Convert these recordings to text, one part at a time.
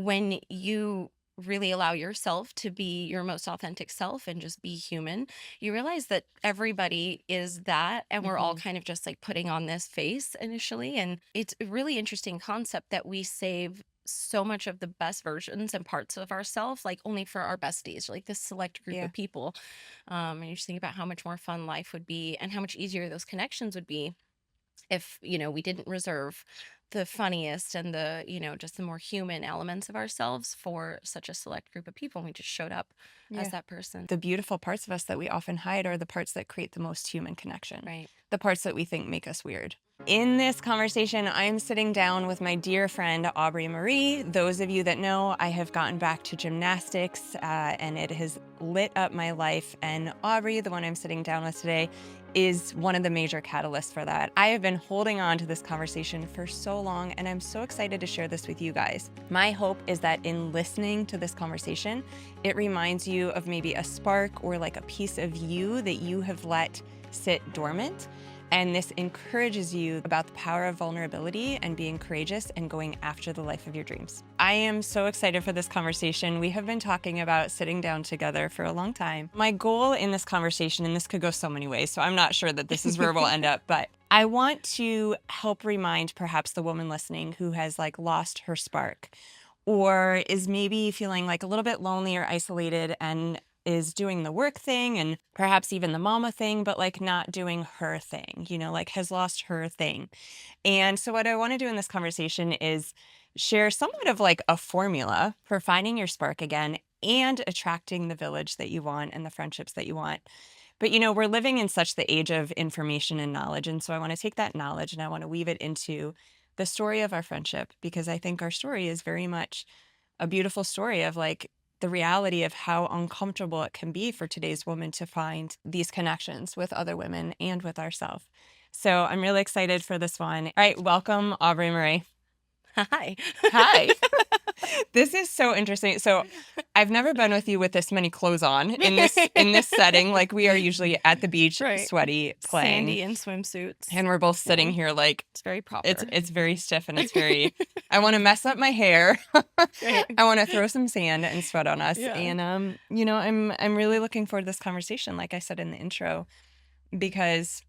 when you really allow yourself to be your most authentic self and just be human, you realize that everybody is that. And we're all Hmm. kind of just like putting on this face initially. And it's a really interesting concept that we save so much of the best versions and parts of ourselves, like only for our besties, like this select group Yeah. of people. And you just think about how much more fun life would be and how much easier those connections would be if we didn't reserve the funniest and the just the more human elements of ourselves for such a select group of people and we just showed up as Yeah. that person. The beautiful parts of us that we often hide are the parts that create the most human connection, Right. the parts that we think make us weird. In this conversation, I am sitting down with my dear friend, Aubry Marie. Those of you that know, I have gotten back to gymnastics and it has lit up my life. And Aubry, the one I'm sitting down with today, is one of the major catalysts for that. I have been holding on to this conversation for so long, and I'm so excited to share this with you guys. My hope is that in listening to this conversation, it reminds you of maybe a spark or like a piece of you that you have let sit dormant. And this encourages you about the power of vulnerability and being courageous and going after the life of your dreams. I am so excited for this conversation. We have been talking about sitting down together for a long time. My goal in this conversation, and this could go so many ways, so I'm not sure that this is where we'll end up, but I want to help remind perhaps the woman listening who has like lost her spark or is maybe feeling like a little bit lonely or isolated and is doing the work thing and perhaps even the mama thing, but like not doing her thing, like has lost her thing. And so, what I want to do in this conversation is share somewhat of like a formula for finding your spark again and attracting the village that you want and the friendships that you want. But we're living in such the age of information and knowledge. And so I want to take that knowledge and I want to weave it into the story of our friendship because I think our story is very much a beautiful story of like the reality of how uncomfortable it can be for today's woman to find these connections with other women and with ourselves. So I'm really excited for this one. All right, welcome, Aubry Marie. Hi. Hi. This is so interesting. So I've never been with you with this many clothes on in this setting. Like we are usually at the beach, Right. sweaty, playing, Sandy in swimsuits. and we're both Yeah, sitting here like it's very it's proper. it's very stiff and it's very I want to mess up my hair. Right. I want to throw some sand and sweat on us. Yeah. And I'm really looking forward to this conversation, like I said in the intro, because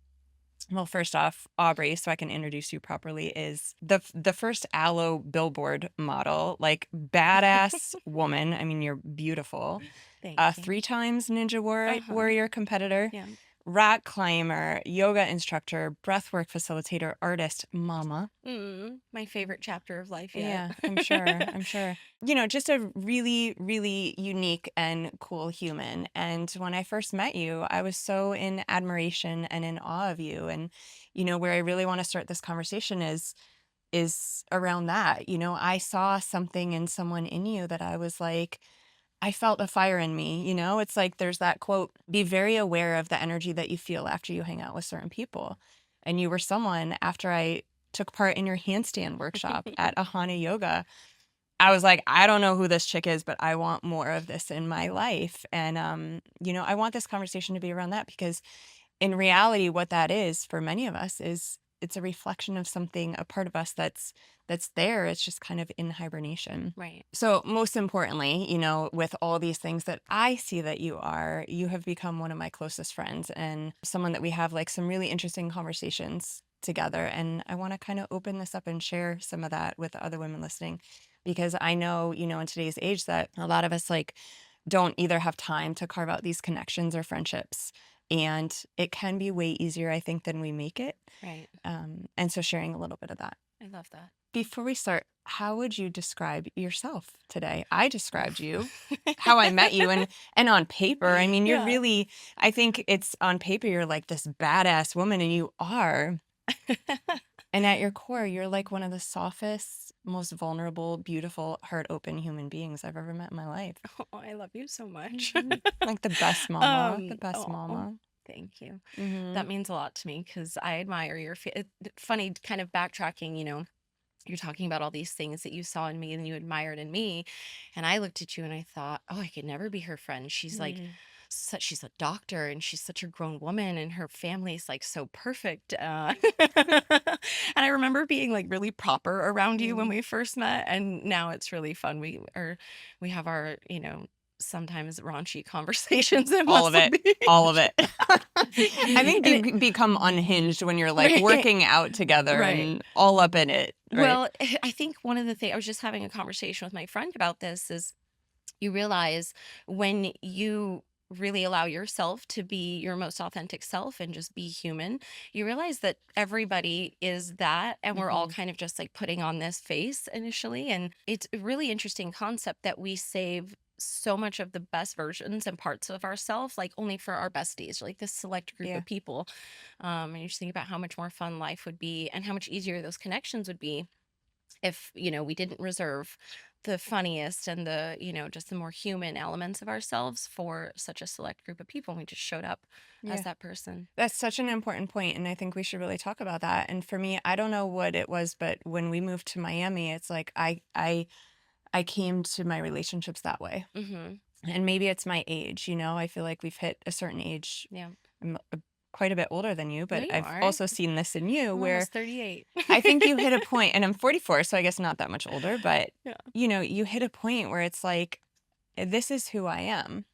well, first off, Aubry, so I can introduce you properly, is the first aloe billboard model, like badass woman. I mean, you're beautiful. Thank you. 3 times Ninja Uh-huh. Warrior competitor, Yeah. rock climber, yoga instructor, breathwork facilitator, artist, mama. My favorite chapter of life yet. Yeah, I'm sure. I'm sure. Just a really, really unique and cool human. And when I first met you, I was so in admiration and in awe of you. And, where I really want to start this conversation is around that. I saw something in someone in you that I was like, I felt a fire in me. It's like there's that quote, be very aware of the energy that you feel after you hang out with certain people. And you were someone after I took part in your handstand workshop at Ahana Yoga. I was like, I don't know who this chick is, but I want more of this in my life. And, I want this conversation to be around that because in reality, what that is for many of us is it's a reflection of something, a part of us that's there. It's just kind of in hibernation. Right. So most importantly, with all these things that I see that you have become one of my closest friends and someone that we have like some really interesting conversations together. And I want to kind of open this up and share some of that with other women listening because I know, in today's age that a lot of us like don't either have time to carve out these connections or friendships. And it can be way easier, I think, than we make it. Right. And so sharing a little bit of that. I love that. Before we start, how would you describe yourself today? I described Oof. you, how I met you, and on paper, I mean, you're Yeah. really, I think it's on paper, you're like this badass woman, and you are. And at your core, you're like one of the softest, most vulnerable, beautiful, heart open human beings I've ever met in my life. Oh, I love you so much. Like the best mama, the best Oh, mama. thank you. Hmm. That means a lot to me because I admire your funny kind of backtracking, you're talking about all these things that you saw in me and you admired in me. And I looked at you and I thought, oh, I could never be her friend. She's like she's a doctor and she's such a grown woman and her family's like so perfect. And I remember being like really proper around you when Mm. we first met, and now it's really fun. We have our, sometimes raunchy conversations in All of Muscle it. All of Beach. it. I think And you it, become unhinged when you're like right, working out together right. and all up in it, right? Well, I think one of the things, I was just having a conversation with my friend about this, is you realize when you really allow yourself to be your most authentic self and just be human, you realize that everybody is that. And we're all Hmm. kind of just like putting on this face initially. And it's a really interesting concept that we save so much of the best versions and parts of ourselves, like only for our besties, like this select group Yeah. of people. And you just think about how much more fun life would be and how much easier those connections would be if we didn't reserve the funniest and the just the more human elements of ourselves for such a select group of people, and we just showed up as Yeah. that person. That's such an important point, and I think we should really talk about that. And for me, I don't know what it was, but when we moved to Miami, it's like I came to my relationships that way. Mm-hmm. And maybe it's my age, I feel like we've hit a certain age. Yeah. I'm quite a bit older than you, No, but you I've are. also seen this in you I'm where almost 38. I think you hit a point, and I'm 44, so I guess not that much older, but Yeah. you hit a point where it's like, this is who I am.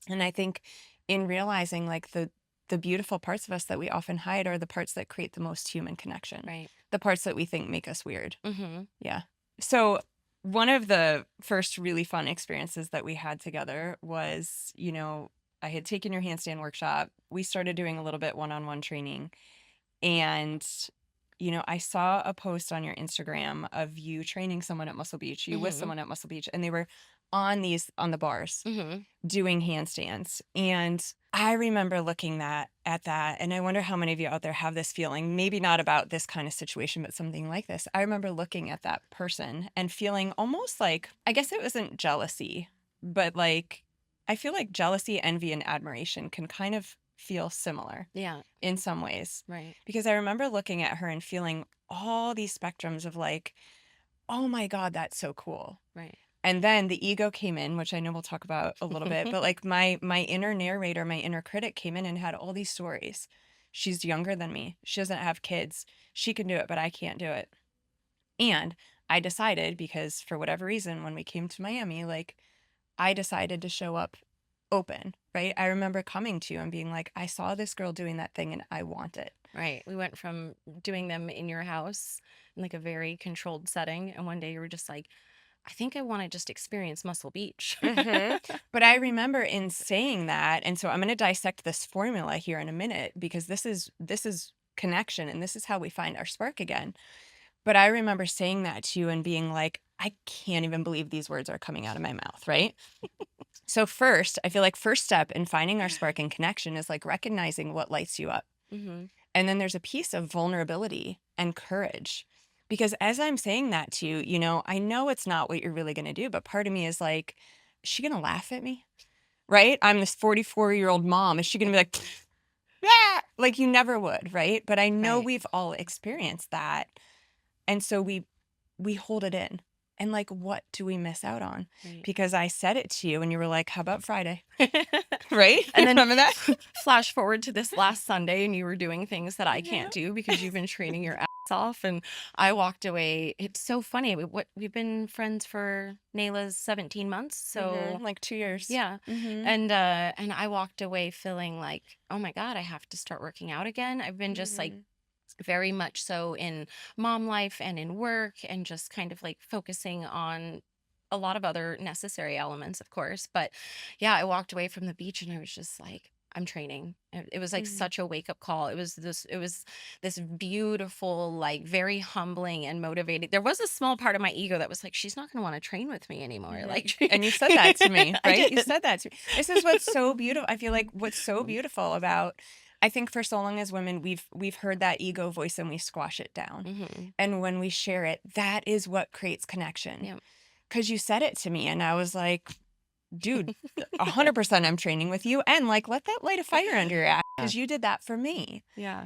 And I think in realizing like the beautiful parts of us that we often hide are the parts that create the most human connection, Right. the parts that we think make us weird. Mm-hmm. Yeah. So one of the first really fun experiences that we had together was, I had taken your handstand workshop. We started doing a little bit one-on-one training. And, I saw a post on your Instagram of you training someone at Muscle Beach, you with Mm-hmm. someone at Muscle Beach, and they were on the bars Mm-hmm. doing handstands. And I remember looking at that, and I wonder how many of you out there have this feeling, maybe not about this kind of situation, but something like this. I remember looking at that person and feeling almost like, I guess it wasn't jealousy, but like, I feel like jealousy, envy, and admiration can kind of feel similar Yeah. in some ways. Right. Because I remember looking at her and feeling all these spectrums of like, oh my God, that's so cool. Right. And then the ego came in, which I know we'll talk about a little bit, but like my inner narrator, my inner critic came in and had all these stories. She's younger than me. She doesn't have kids. She can do it, but I can't do it. And I decided, because for whatever reason, when we came to Miami, like I decided to show up open, right? I remember coming to you and being like, I saw this girl doing that thing and I want it. Right. We went from doing them in your house in like a very controlled setting, and one day you were just like, I think I want to just experience Muscle Beach. Hmm. But I remember in saying that, and so I'm going to dissect this formula here in a minute because this is connection and this is how we find our spark again. But I remember saying that to you and being like, I can't even believe these words are coming out of my mouth, right? So first, I feel like first step in finding our spark and connection is like recognizing what lights you up. Mm-hmm. And then there's a piece of vulnerability and courage. Because as I'm saying that to you, I know it's not what you're really going to do, but part of me is like, is she going to laugh at me? Right? I'm this 44-year-old mom. Is she going to be like, yeah, like you never would, right? But I know Right. we've all experienced that. And so we hold it in. And like, what do we miss out on? Right. Because I said it to you and you were like, how about Friday? Right? And then Remember that? flash forward to this last Sunday, and you were doing things that I Yeah. can't do because you've been training your ass off. And I walked away. It's so funny. We've been friends for Nayla's 17 months. So Like 2 years. yeah. Mm-hmm. And I walked away feeling like, oh my God, I have to start working out again. I've been just like very much so in mom life and in work, and just kind of like focusing on a lot of other necessary elements, of course. But yeah, I walked away from the beach and I was just like, I'm training. It was like Mm-hmm. such a wake up call. It was this beautiful, like very humbling and motivating. There was a small part of my ego that was like, she's not going to want to train with me anymore. Mm-hmm. Like, And you said that to me, I right? You did. said that to me. This is what's so beautiful. I feel like what's so beautiful about, I think for so long as women, we've heard that ego voice and we squash it down. Hmm. And when we share it, that is what creates connection. Yeah. Because you said it to me and I was like, dude, 100% I'm training with you. And like, let that light a fire under your ass because you did that for me. Yeah.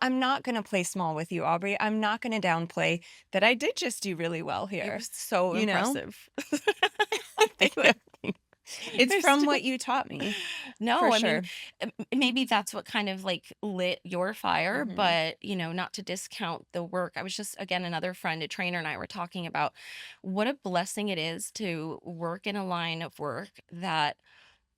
I'm not going to play small with you, Aubrey. I'm not going to downplay that I did just do really well It here. was so You know? impressive. Thank It was- you. It's There's from still what you taught me, for no, I mean, sure. maybe that's what kind of like lit your fire, Mhm, but not to discount the work. I was just, again, another friend, a trainer, and I were talking about what a blessing it is to work in a line of work that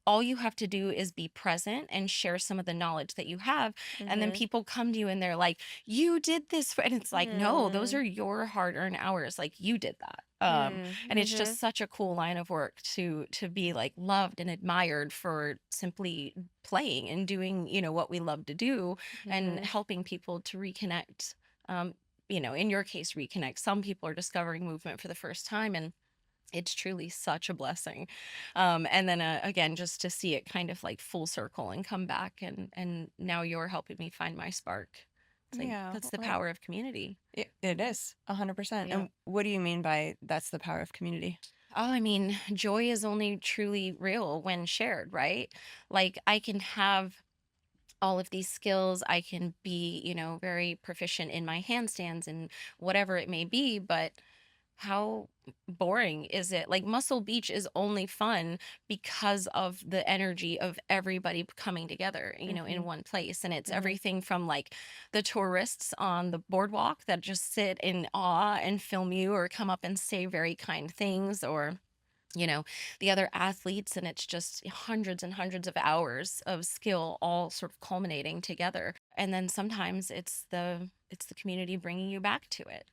all you have to do is be present and share some of the knowledge that you have. And then mhm. people come to you and they're like, you did this. And it's like, no, those Mm, are your hard earned hours. Like you did that. mm, And it's mhm, just such a cool line of work to be like loved and admired for simply playing and doing, what we love to do and mhm. helping people to reconnect. Um, in your case, reconnect. Some people are discovering movement for the first time, and it's truly such a blessing. And then again, just to see it kind of like full circle and come back, and now you're helping me find my spark. It's like Yeah, that's the well, power of community. it is 100%. Yeah. And what do you mean by that's the power of community? Oh, I mean, joy is only truly real when shared, right? Like I can have all of these skills. I can be, very proficient in my handstands and whatever it may be, but how boring is it? Like Muscle Beach is only fun because of the energy of everybody coming together, in Mhm, one place. And it's mhm, everything from like the tourists on the boardwalk that just sit in awe and film you or come up and say very kind things, or you know the other athletes, and it's just hundreds and hundreds of hours of skill all sort of culminating together. And then sometimes it's the community bringing you back to it.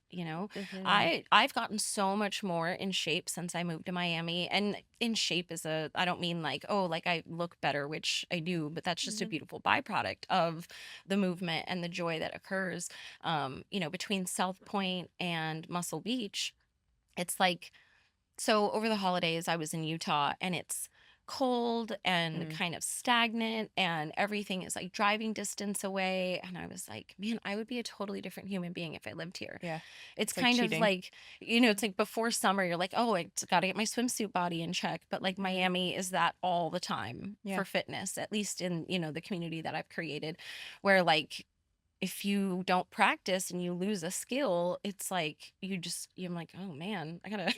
mhm. I've gotten so much more in shape since I moved to Miami. And in shape is a, I don't mean like, oh, like I look better, which I do, but that's just a Mhm, beautiful byproduct of the movement and the joy that occurs. Between South Point and Muscle Beach, it's like, so over the holidays, I was in Utah, and it's cold and mm. kind of stagnant, and everything is like driving distance away. And I was like, man, I would be a totally different human being if I lived here. Yeah, It's it's like kind of cheating. like, it's like before summer, you're like, oh, I got to get my swimsuit body in check. But like Mhm, Miami is that all the time yeah. for fitness, at least in, the community that I've created, where like, if you don't practice and you lose a skill, it's like you're like, oh man, I gotta,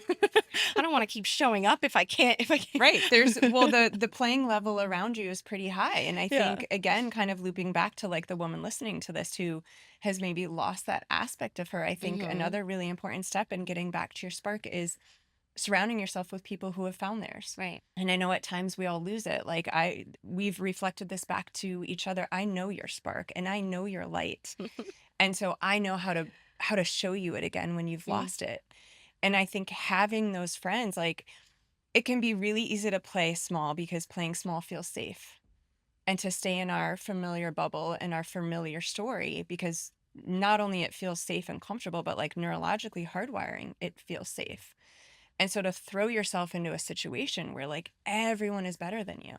I don't want to keep showing up if I can't. Right. There's well, the playing level around you is pretty high. And I Yeah. think again, kind of looping back to like the woman listening to this who has maybe lost that aspect of her, I think Hmm. another really important step in getting back to your spark is surrounding yourself with people who have found theirs. Right. And I know at times we all lose it. Like we've reflected this back to each other. I know your spark and I know your light. And so I know how to show you it again when you've Mm. lost it. And I think having those friends, like it can be really easy to play small because playing small feels safe and to stay in our familiar bubble and our familiar story because not only it feels safe and comfortable, but like neurologically hardwiring, it feels safe. And so to throw yourself into a situation where like everyone is better than you.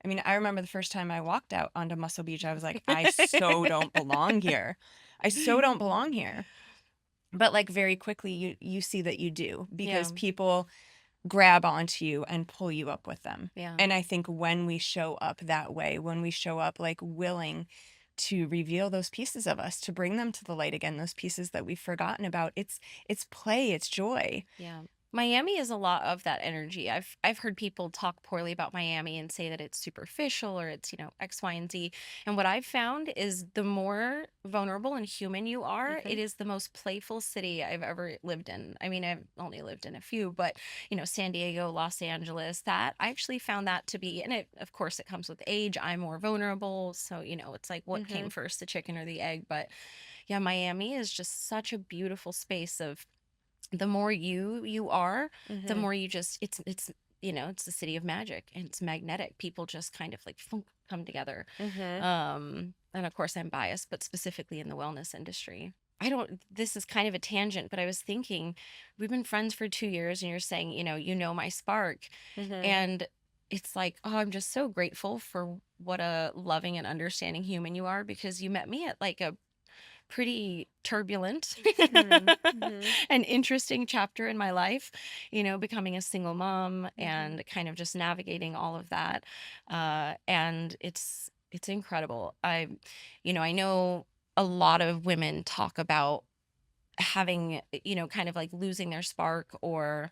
I mean, I remember the first time I walked out onto Muscle Beach, I was like, I so don't belong here. I so don't belong here. But like very quickly you see that you do because Yeah. people grab onto you and pull you up with them. Yeah. And I think when we show up that way, when we show up like willing to reveal those pieces of us, to bring them to the light again, those pieces that we've forgotten about, it's play, it's joy. Yeah. Miami is a lot of that energy. I've heard people talk poorly about Miami and say that it's superficial or it's, X, Y, and Z. And what I've found is the more vulnerable and human you are, Hmm. it is the most playful city I've ever lived in. I mean, I've only lived in a few, but San Diego, Los Angeles, that I actually found that to be, and it, of course, it comes with age. I'm more vulnerable. So, it's like what Hmm. came first, the chicken or the egg? But yeah, Miami is just such a beautiful space of, the more you are, the Hmm. more you just, it's the city of magic, and it's magnetic. People just kind of like thunk, come together. Hmm. And of course I'm biased, but specifically in the wellness industry. I don't, this is kind of a tangent, but I was thinking, we've been friends for 2 years, and you're saying, my spark. Hmm. And it's like, oh, I'm just so grateful for what a loving and understanding human you are, because you met me at like a pretty turbulent Hmm. Hmm. an interesting chapter in my life, becoming a single mom Hmm. and kind of just navigating all of that. And it's incredible. I know a lot of women talk about having, kind of like losing their spark, or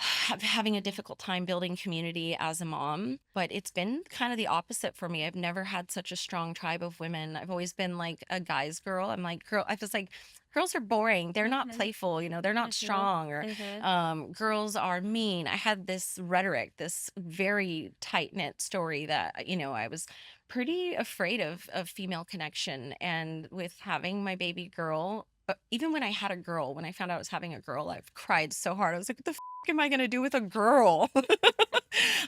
having a difficult time building community as a mom, but it's been kind of the opposite for me. I've never had such a strong tribe of women. I've always been like a guy's girl. I'm like, girl, I was like, girls are boring. They're not Mhm, playful, they're not mhm, strong, or mhm. girls are mean. I had this rhetoric, this very tight knit story that, I was pretty afraid of female connection. And with having my baby girl, but even when I had a girl, when I found out I was having a girl, I've cried so hard. I was like, what the am I gonna do with a girl?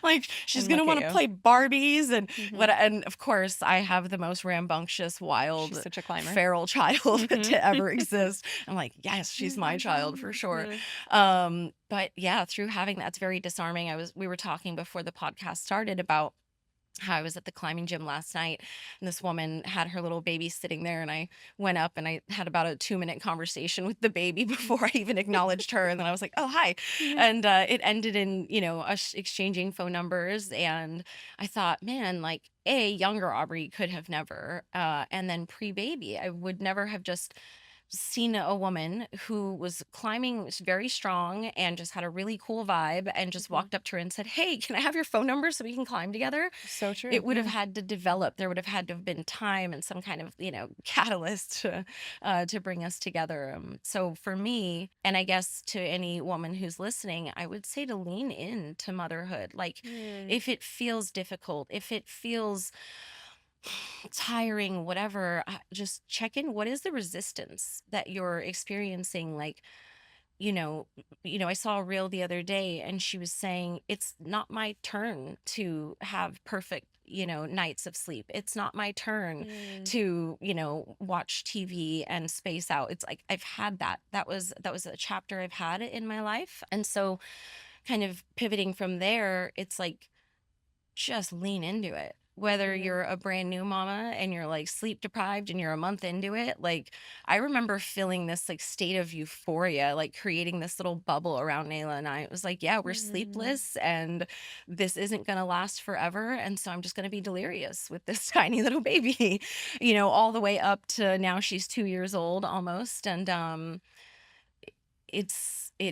Like she's And gonna look at want to you. play Barbies and what, Mhm. and of course I have the most rambunctious, She's wild, such a climber. feral child Mhm. to ever exist. I'm like, yes, she's my child for sure. Mhm. But yeah, through having that's very disarming. We were talking before the podcast started about how I was at the climbing gym last night and this woman had her little baby sitting there, and I went up and I had about a 2-minute conversation with the baby before I even acknowledged her, and then I was like, "Oh, hi." Mhm. And it ended in, us exchanging phone numbers, and I thought, "Man, like younger Aubrey could have never and then pre-baby, I would never have just seen a woman who was climbing, was very strong and just had a really cool vibe, and just Mhm. walked up to her and said, 'Hey, can I have your phone number so we can climb together?'" So It true, would have yeah. had to develop. There would have had to have been time and some kind of, catalyst to bring us together. So for me, and I guess to any woman who's listening, I would say to lean into motherhood. Like, Mm, if it feels difficult, if it feels tiring, whatever, just check in. What is the resistance that you're experiencing? Like, I saw a reel the other day and she was saying, it's not my turn to have perfect, nights of sleep. It's not my turn mm, to, watch TV and space out. It's like I've had that. That was a chapter I've had in my life. And so kind of pivoting from there, it's like just lean into it. Whether mhm. you're a brand new mama and you're like sleep deprived and you're a month into it, like I remember feeling this like state of euphoria, like creating this little bubble around Nayla and I. It was like, yeah, we're Mm. sleepless and this isn't going to last forever. And so I'm just going to be delirious with this tiny little baby, all the way up to now she's 2 years old almost. And it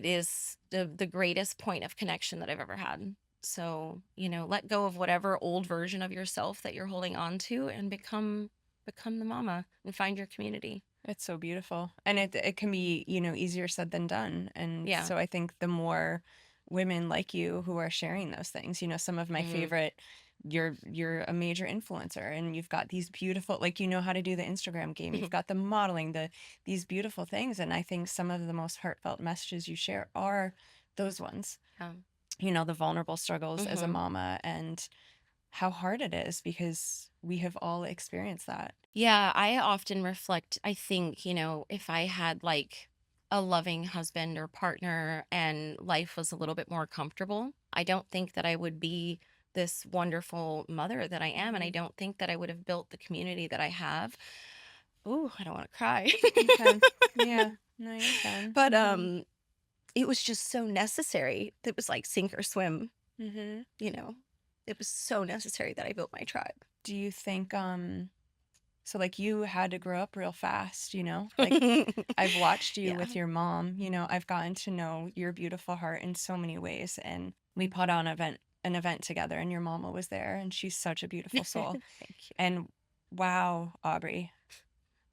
is the greatest point of connection that I've ever had. So, let go of whatever old version of yourself that you're holding on to and become the mama and find your community. It's so beautiful. And it can be, easier said than done. And Yeah. so I think the more women like you who are sharing those things, some of my Hmm. favorite, you're a major influencer and you've got these beautiful, like how to do the Instagram game. You've got the modeling, these beautiful things. And I think some of the most heartfelt messages you share are those ones. Um, The vulnerable struggles as a hmm. mama and how hard it is because we have all experienced that. Yeah, I often reflect, I think, if I had like a loving husband or partner and life was a little bit more comfortable, I don't think that I would be this wonderful mother that I am. And I Mhm. don't think that I would have built the community that I have. Ooh, I don't want to cry. You can. Yeah. No, you can. But Mhm. it was just so necessary. It was like sink or swim, Mhm. you know. It was so necessary that I built my tribe. Do you think so like you had to grow up real fast, Like I've watched you Yeah. with your mom, I've gotten to know your beautiful heart in so many ways and we put on an event together and your mama was there and she's such a beautiful soul. Thank you. And wow, Aubrey,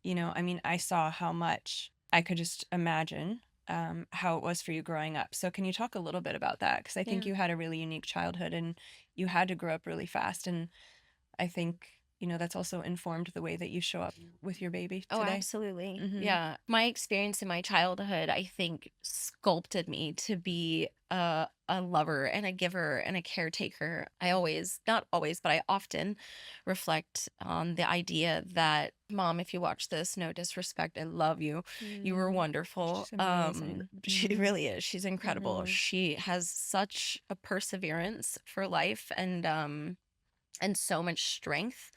I mean, I saw how much I could just imagine how it was for you growing up. So, can you talk a little bit about that? Because I think Yeah. you had a really unique childhood and you had to grow up really fast. And I think, that's also informed the way that you show up with your baby Oh, today. absolutely. Mm-hmm. Yeah. My experience in my childhood, I think, sculpted me to be a lover and a giver and a caretaker. I always, not always, but I often reflect on the idea that, Mom, if you watch this, no disrespect, I love you. You were Mm, wonderful. she's amazing. She really is. She's incredible. Mm-hmm. She has such a perseverance for life and so much strength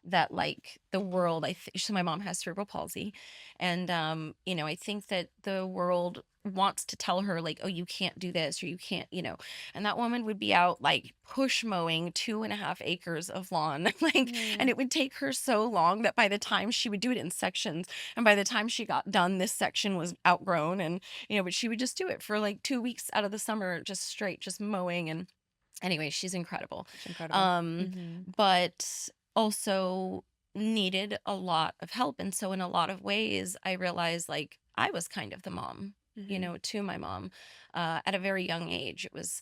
that like the world, so my mom has cerebral palsy, and I think that the world wants to tell her like, oh, you can't do this or you can't, and that woman would be out like push mowing 2.5 acres of lawn. Like, and Mm. it would take her so long that by the time she would do it in sections, and by the time she got done, this section was outgrown. And, but she would just do it for like 2 weeks out of the summer, just straight, just mowing. And anyway, she's incredible. It's incredible. Um, Mhm. but also needed a lot of help. And so in a lot of ways, I realized like I was kind of the mom, Mhm. to my mom, at a very young age. It was,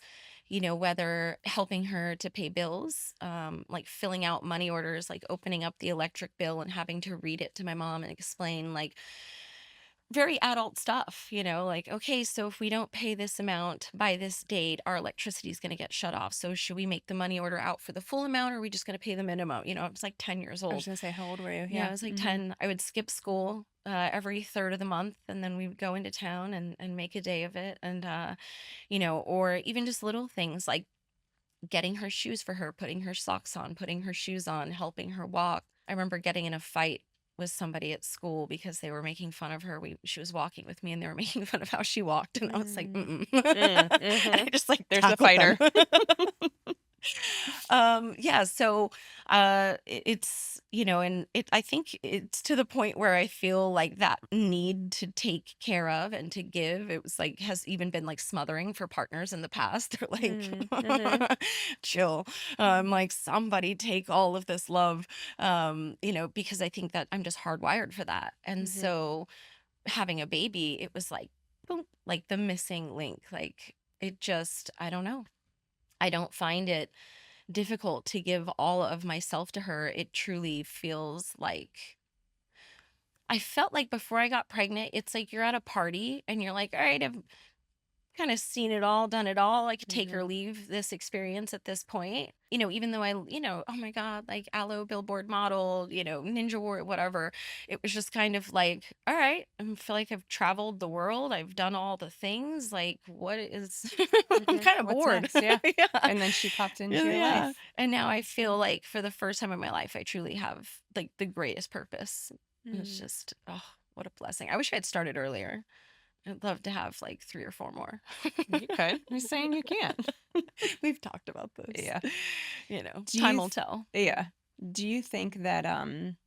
whether helping her to pay bills, like filling out money orders, like opening up the electric bill and having to read it to my mom and explain like very adult stuff, like, okay, so if we don't pay this amount by this date, our electricity is going to get shut off. So should we make the money order out for the full amount or are we just going to pay the minimum? I was like 10 years I was old. gonna say, how old were you? Yeah, Yeah. I was like Mhm. 10. I would skip school every third of the month and then we would go into town and make a day of it. And, or even just little things like getting her shoes for her, putting her socks on, putting her shoes on, helping her walk. I remember getting in a fight with somebody at school because they were making fun of her. She was walking with me and they were making fun of how she walked. And I was like, Mm. mm-mm. Mm. And I Mhm. just like There's the tackled them. fighter. Yeah, so it's, and I think it's to the point where I feel like that need to take care of and to give, it was like has even been like smothering for partners in the past. They're like, Mm. Mhm. chill. Like somebody take all of this love, because I think that I'm just hardwired for that. And Mhm. so having a baby, it was like, boom, like the missing link. Like it just, I don't know. I don't find it difficult to give all of myself to her. It truly feels like I felt like before I got pregnant, it's like you're at a party and you're like, all right, I've kind of seen it all, done it all. I could take or Mhm. leave this experience at this point. Even though oh my God, like Aloe billboard model, Ninja War, whatever. It was just kind of like, all right, I feel like I've traveled the world. I've done all the things. Like, what is, I'm Mhm. kind of What's bored. next? Yeah. Yeah. And then she popped into your Yeah. life. And now I feel like for the first time in my life, I truly have like the greatest purpose. It's Mm. just, oh, what a blessing. I wish I had started earlier. I'd love to have like 3 or 4 more. You could. Who's saying you can't? We've talked about this. Yeah. Do Time you will tell. yeah. Do you think that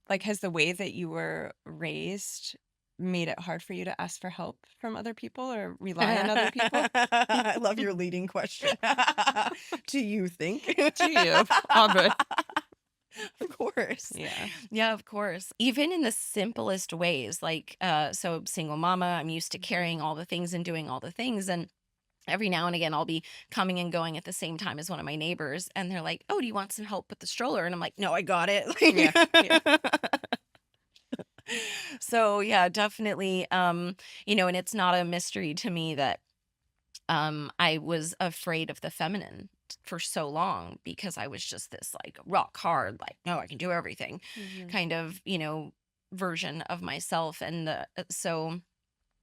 like has the way that you were raised made it hard for you to ask for help from other people or rely on other people? I love your leading question. Do you think? Do you, Aubrey? Of course. Yeah. Yeah, of course. Even in the simplest ways, like, so single mama, I'm used to Mhm. carrying all the things and doing all the things. And every now and again, I'll be coming and going at the same time as one of my neighbors. And they're like, oh, do you want some help with the stroller? And I'm like, no, I got it. Yeah. Yeah. So yeah, definitely. And it's not a mystery to me that I was afraid of the feminine for so long because I was just this like rock hard, like, no, I can do everything Mhm. kind of, version of myself. And so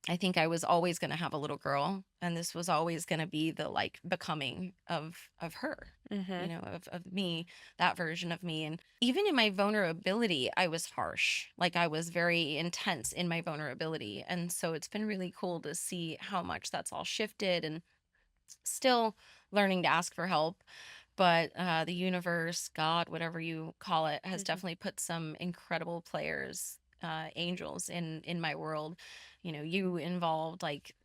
I think I was always going to have a little girl, and this was always going to be the like becoming of her, Mhm. of me, that version of me. And even in my vulnerability, I was harsh. Like I was very intense in my vulnerability. And so it's been really cool to see how much that's all shifted and still learning to ask for help. But the universe, God, whatever you call it, has Mhm. definitely put some incredible players, angels in my world. You involved, like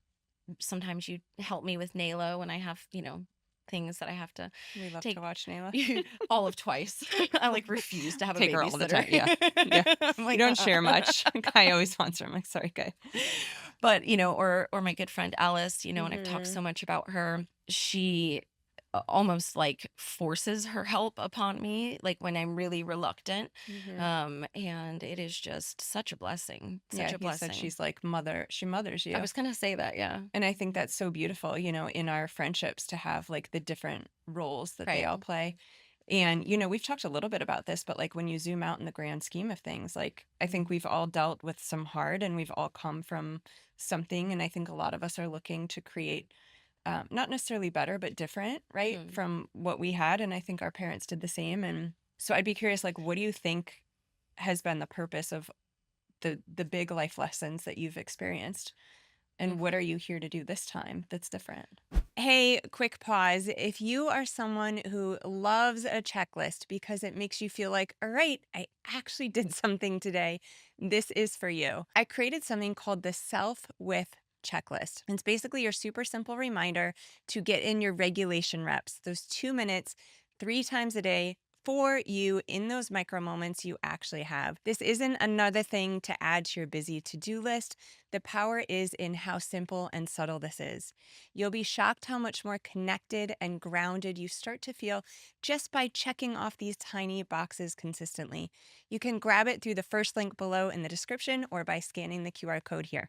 sometimes you help me with Nalo when I have, things that I have to We love to take. watch Nayla. All of twice. I like refuse to have a Take her all the babysitter. time. Yeah. Yeah. I'm You like, don't share uh-uh. much. Guy always wants her. I'm like, sorry, guy. But, or my good friend Alice, and I've talked Mhm. so much about her, she almost like forces her help upon me, like when I'm really reluctant. Mhm. And it is just such a blessing, such Yeah, a you said blessing. she's like mother. She mothers I you. was gonna say that, yeah. And I think that's so beautiful, in our friendships to have like the different roles that they Right. all play. And, we've talked a little bit about this, but like when you zoom out in the grand scheme of things, like I think Mhm. we've all dealt with some hard and we've all come from something. And I think a lot of us are looking to create not necessarily better, but different, right, Mm. from what we had. And I think our parents did the same. And so I'd be curious, like, what do you think has been the purpose of the big life lessons that you've experienced? And what Mhm. are you here to do this time that's different? Hey, quick pause. If you are someone who loves a checklist because it makes you feel like, all right, I actually did something today, this is for you. I created something called the Self With Checklist. It's basically your super simple reminder to get in your regulation reps, those 2 minutes, 3 times a day for you in those micro moments you actually have. This isn't another thing to add to your busy to do list. The power is in how simple and subtle this is. You'll be shocked how much more connected and grounded you start to feel just by checking off these tiny boxes consistently. You can grab it through the first link below in the description or by scanning the QR code here.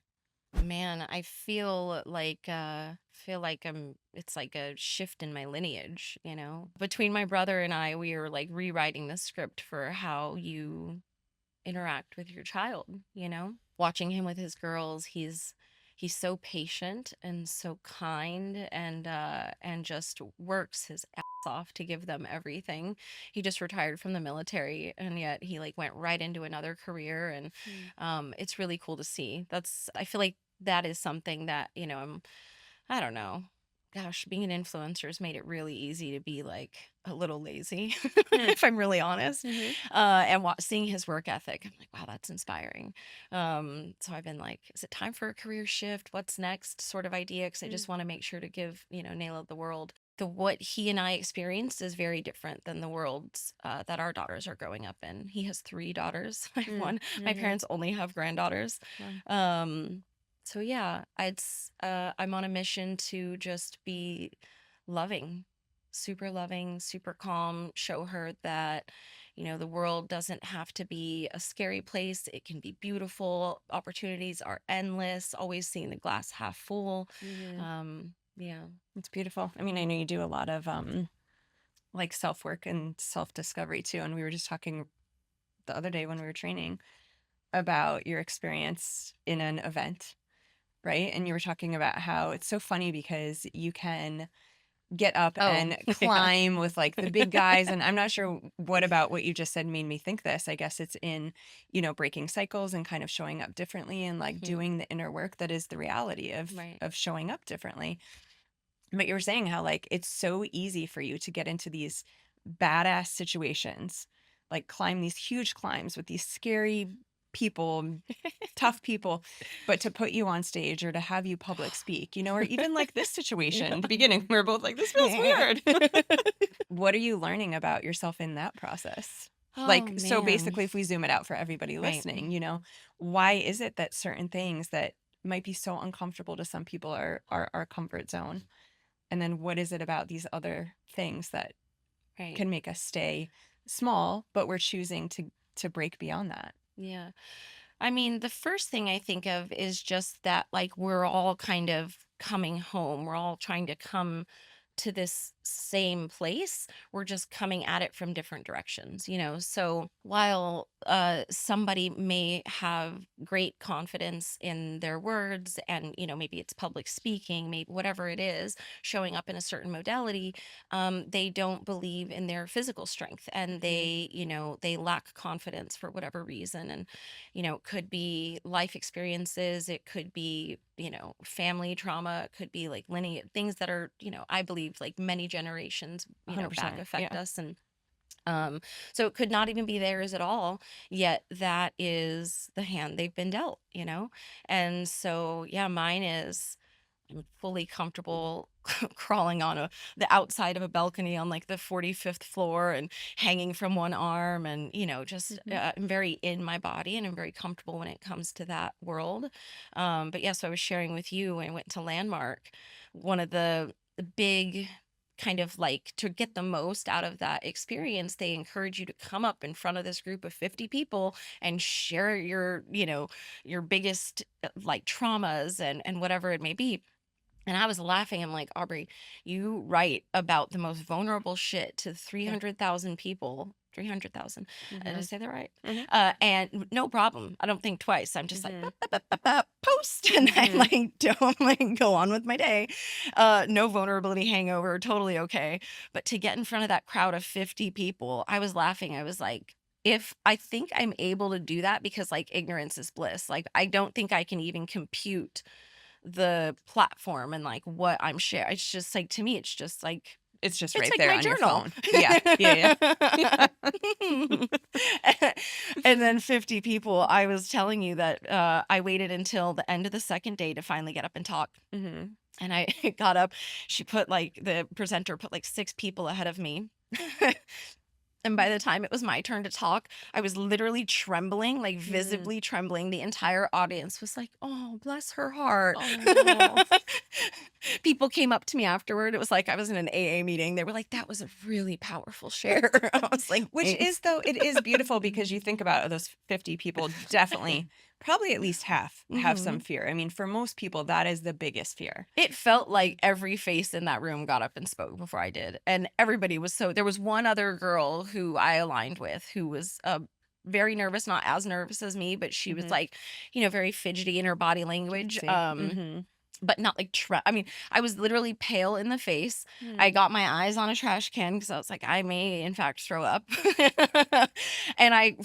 Man, I feel like it's like a shift in my lineage, you know. Between my brother and I, we are like rewriting the script for how you interact with your child, you know? Watching him with his girls, he's so patient and so kind and just works his ass off to give them everything. He just retired from the military and yet he like went right into another career and Mm. it's really cool to see. That's I feel like that is something that, I don't know. Gosh, being an influencer has made it really easy to be like a little lazy, Hmm. if I'm really honest. Mhm. And seeing his work ethic, I'm like, wow, that's inspiring. So I've been like, is it time for a career shift? What's next? Sort of idea, because I Mm. just want to make sure to give, nail of the world. The what he and I experienced is very different than the worlds that our daughters are growing up in. He has three daughters. I have Mm. one. My Mhm. parents only have granddaughters. Wow. Um, so yeah, I'm on a mission to just be loving, super calm, show her that, the world doesn't have to be a scary place. It can be beautiful. Opportunities are endless, always seeing the glass half full. Mhm. Yeah. It's beautiful. I mean, I know you do a lot of like self-work and self-discovery too. And we were just talking the other day when we were training about your experience in an event, right? And you were talking about how it's so funny because you can get up Oh, and yeah. climb with like the big guys. And I'm not sure what about what you just said made me think this. I guess it's in, breaking cycles and kind of showing up differently and like Mhm. doing the inner work that is the reality of Right. showing up differently. But you were saying how like it's so easy for you to get into these badass situations, like climb these huge climbs with these scary people, tough people, but to put you on stage or to have you public speak, or even like this situation, the beginning, we are both like, this feels Yeah. weird. What are you learning about yourself in that process? Oh Like, so man. basically, if we zoom it out for everybody Right. listening, why is it that certain things that might be so uncomfortable to some people are our comfort zone? And then what is it about these other things that Right. can make us stay small, but we're choosing to break beyond that? Yeah. I mean, the first thing I think of is just that, like, we're all kind of coming home. We're all trying to come to this same place. We're just coming at it from different directions, you know? So while somebody may have great confidence in their words and, maybe it's public speaking, maybe whatever it is, showing up in a certain modality, they don't believe in their physical strength and Mhm. they lack confidence for whatever reason. And it could be life experiences, it could be, family trauma, it could be like lineage things that are, I believe like many generations, back 100%. affect Yeah. us. And so it could not even be theirs at all, yet that is the hand they've been dealt, and so yeah, mine is I'm fully comfortable crawling on the outside of a balcony on like the 45th floor and hanging from one arm and just Mhm. I'm very in my body and I'm very comfortable when it comes to that world. But yeah, so I was sharing with you when I went to Landmark, one of the big kind of like to get the most out of that experience, they encourage you to come up in front of this group of 50 people and share your biggest like traumas and whatever it may be. And I was laughing. I'm like, Aubrey, you write about the most vulnerable shit to Yeah. 300,000 people. 300,000. Did I Mhm. say that right? Mhm. And no problem. I don't think twice. I'm just like, Mhm. "Bop, bop, bop, bop, bop," post. And I Mhm. like don't like go on with my day. No vulnerability hangover. Totally okay. But to get in front of that crowd of 50 people, I was laughing. I was like, if I think I'm able to do that because like ignorance is bliss, like I don't think I can even compute the platform and like what I'm sharing. It's just like, to me, It's just it's right like there my on your journal. phone. Yeah. Yeah. Yeah. And then 50 people, I was telling you that I waited until the end of the second day to finally get up and talk. Hmm. And I got up. The presenter put like 6 people ahead of me. And by the time it was my turn to talk, I was literally trembling, like Mm. visibly trembling. The entire audience was like, "Oh, bless her heart." Oh. People came up to me afterward. It was like I was in an AA meeting. They were like, "That was a really powerful share." I was like, Which is, "Thanks." though, it is beautiful because you think about those 50 people, definitely, probably at least half have some Mhm. fear. I mean, for most people, that is the biggest fear. It felt like every face in that room got up and spoke before I did, and everybody was so. There was one other girl who I aligned with who was, very nervous, not as nervous as me, but she was, Hmm. like, very fidgety in her body language, See. Hmm. but not like I mean, I was literally pale in the face. I got my eyes on a trash can because I was like, I may in fact throw up. And I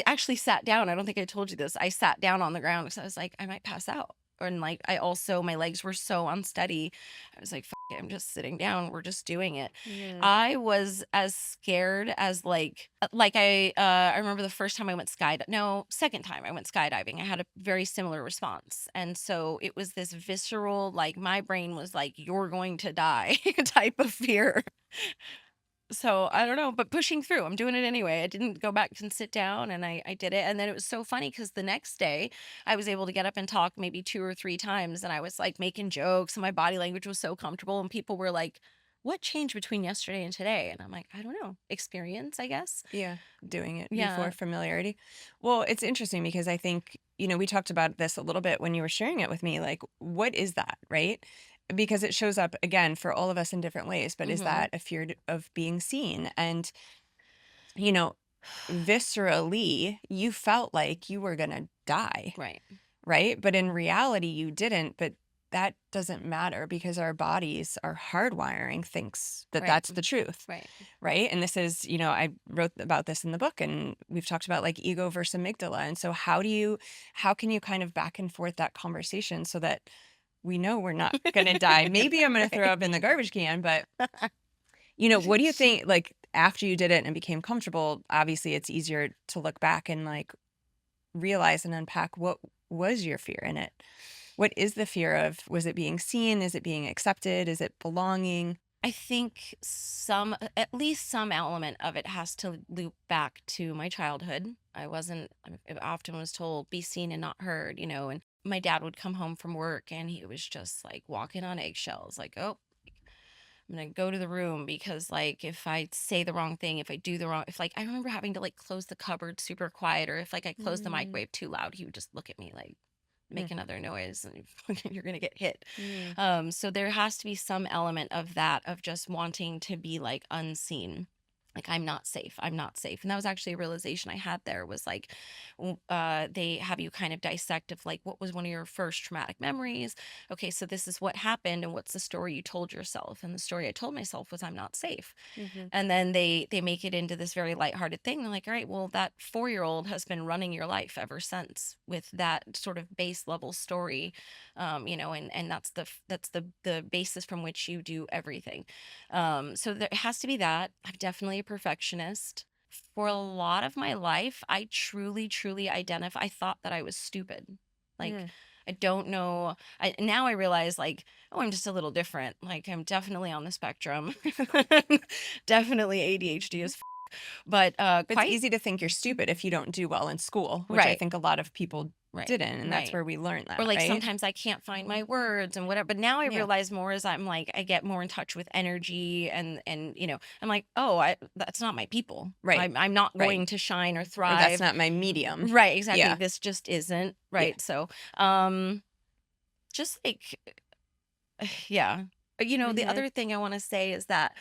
actually sat down. I don't think I told you this. I sat down on the ground because I was like, I might pass out. And like I also my legs were so unsteady. I was like, fuck it, I'm just sitting down. We're just doing it. Yeah. I was as scared as I remember the first time I went no, second time I went skydiving, I had a very similar response. And so it was this visceral, like my brain was like, you're going to die type of fear. So I don't know, but pushing through, I'm doing it anyway. I didn't go back and sit down, and I did it. And then it was so funny because the next day I was able to get up and talk maybe 2 or 3 times. And I was like making jokes, and my body language was so comfortable. And people were like, what changed between yesterday and today? And I'm like, I don't know, experience, I guess. Yeah, doing it before Yeah. familiarity. Well, it's interesting because I think, we talked about this a little bit when you were sharing it with me. Like, what is that, right? Because it shows up again for all of us in different ways, but is Hmm. that a fear of being seen? And, you know, viscerally, you felt like you were going to die, Right. right? But in reality, you didn't. But that doesn't matter because our bodies, our hardwiring thinks that Right. that's the truth, Right. right? And this is, I wrote about this in the book, and we've talked about like ego versus amygdala. And so how can you kind of back and forth that conversation so that we know we're not going to die? Maybe I'm going to throw Right. up in the garbage can, but what do you think, like, after you did it and became comfortable, obviously it's easier to look back and like realize and unpack what was your fear in it? What is the fear of? Was it being seen? Is it being accepted? Is it belonging? I think at least some element of it has to loop back to my childhood. I often was told, be seen and not heard, and my dad would come home from work and he was just like walking on eggshells, like, oh, I'm gonna go to the room because like if I say the wrong thing, if I do the wrong, if like I remember having to like close the cupboard super quiet, or if like I closed the Mm, microwave too loud, he would just look at me like mm, make another noise and you're gonna get hit. mm, So there has to be some element of that, of just wanting to be like unseen. Like I'm not safe. I'm not safe. And that was actually a realization I had there, was like, they have you kind of dissect of like, what was one of your first traumatic memories? Okay, so this is what happened, and what's the story you told yourself? And the story I told myself was I'm not safe. mhm, And then they make it into this very lighthearted thing. They're like, all right, well, that 4-year-old has been running your life ever since with that sort of base level story, and that's the basis from which you do everything. So there has to be that. I'm definitely a perfectionist. For a lot of my life, I truly, truly identify. I thought that I was stupid. Like, mm. I don't know. Now I realize, like, oh, I'm just a little different. Like, I'm definitely on the spectrum. Definitely ADHD is, but It's quite easy to think you're stupid if you don't do well in school, which I right, think a lot of people right, didn't, and that's right. where we learned Or that, like right? sometimes I can't find my words and whatever. But now I Yeah, realize more as I'm like I get more in touch with energy, and I'm like, oh, I that's not my people. right, I'm not right. going to shine or Or that's thrive. not my medium. Right, exactly. Yeah, This just isn't yeah. right. So, um, just like yeah. The Mhm, other thing I want to say is that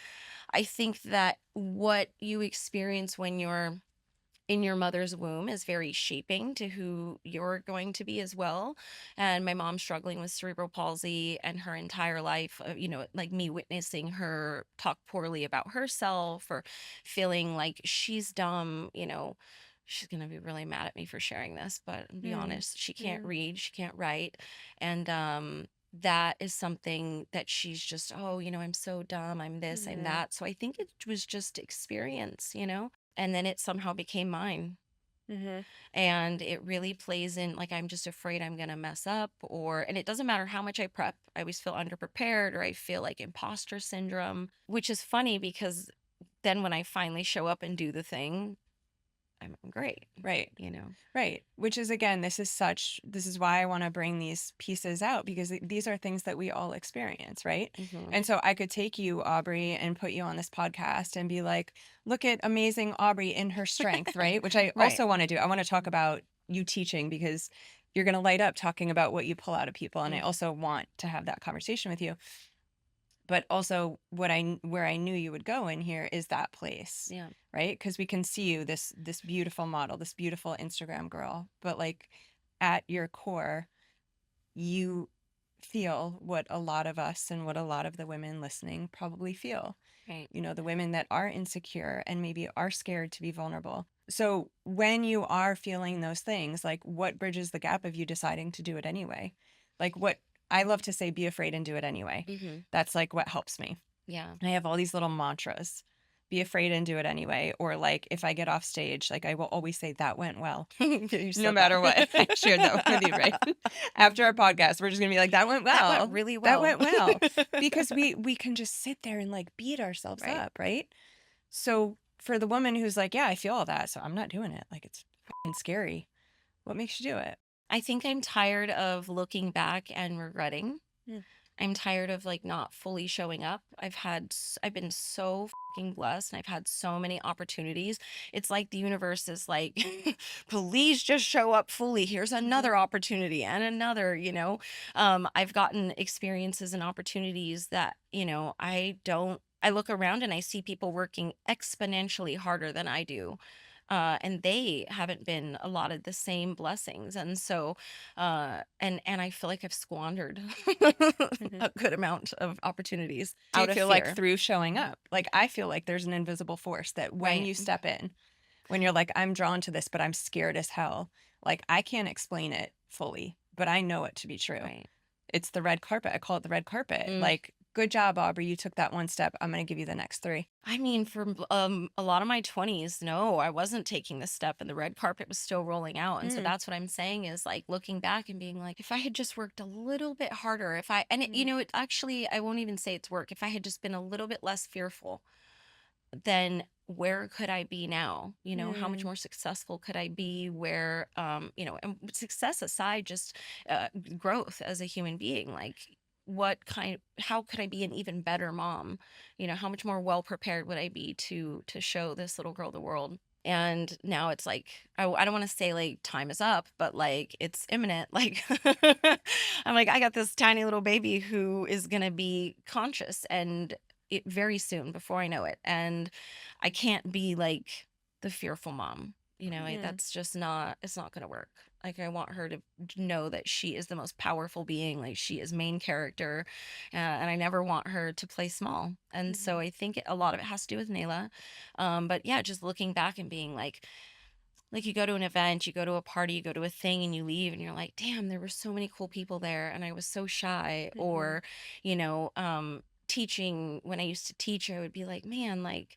I think that what you experience when you're in your mother's womb is very shaping to who you're going to be as well. And my mom struggling with cerebral palsy and her entire life, like me witnessing her talk poorly about herself or feeling like she's dumb, she's going to be really mad at me for sharing this, but to be Mm. honest, she can't Mm. read, she can't write. And that is something that she's just, oh, I'm so dumb, I'm this, I'm Mhm. that. So I think it was just experience, and then it somehow became mine. Mhm. And it really plays in, like, I'm just afraid I'm going to mess up, and it doesn't matter how much I prep, I always feel underprepared, or I feel like imposter syndrome, which is funny because then when I finally show up and do the thing, I'm great, Right. you know? Right. Which is, again, this is why I want to bring these pieces out, because these are things that we all experience, right? Hmm. And so I could take you, Aubrey, and put you on this podcast and be like, look at amazing Aubrey in her strength, right? Which I Right. also want to do. I want to talk about you teaching, because you're going to light up talking about what you pull out of people. And I Mm. also want to have that conversation with you. But also where I knew you would go in here is that place, Yeah. right? Because we can see you, this beautiful model, this beautiful Instagram girl, but like at your core, you feel what a lot of us and what a lot of the women listening probably feel. Right. The women that are insecure and maybe are scared to be vulnerable. So when you are feeling those things, like, what bridges the gap of you deciding to do it anyway? Like, what I love to say, be afraid and do it anyway. Hmm. That's like what helps me. Yeah. I have all these little mantras. Be afraid and do it anyway. Or like, if I get off stage, like, I will always say that went well. You No said matter what. I shared that with you, that. right? After our podcast, we're just gonna be like, that went That went well. really That well. went well. Because we can just sit there and like beat ourselves Right. up, right? So for the woman who's like, yeah, I feel all that, so I'm not doing it. Like, it's fucking scary. What makes you do it? I think I'm tired of looking back and regretting. Mm. I'm tired of like not fully showing up. I've been so fucking blessed, and I've had so many opportunities. It's like the universe is like, please just show up fully. Here's Mm-hmm. another opportunity and another, I've gotten experiences and opportunities that, I look around and I see people working exponentially harder than I do. And they haven't been allotted the same blessings. And so, and I feel like I've squandered Mm-hmm. a good amount of opportunities Do you out of feel like fear. through showing up? Like, I feel like there's an invisible force that when Right. you step in, when you're like, I'm drawn to this, but I'm scared as hell. Like, I can't explain it fully, but I know it to be true. Right. It's the red carpet. I call it the red carpet. Mm. Like, good job, Aubrey. You took that one step. I'm going to give you the next three. I mean, for a lot of my 20s, no, I wasn't taking this step, and the red carpet was still rolling out. And so Mm. that's what I'm saying is like looking back and being like, if I had just worked a little bit harder, if I, and it, Mm. it actually, I won't even say it's work. If I had just been a little bit less fearful, then where could I be now? How much Mm. more successful could I be? And success aside, just growth as a human being, like how could I be an even better mom? How much more well prepared would I be to show this little girl the world? And now it's like, I don't want to say like time is up, but like it's imminent. Like, I'm like, I got this tiny little baby who is going to be conscious and it very soon before I know it. And I can't be like the fearful mom. Mm. That's just it's not going to work. Like, I want her to know that she is the most powerful being, like she is main character. And I never want her to play small. And so Mhm. I think a lot of it has to do with Nayla. But yeah, just looking back and being like you go to an event, you go to a party, you go to a thing and you leave and you're like, damn, there were so many cool people there and I was so shy. Mhm. Or, teaching, when I used to teach, I would be like, man, like,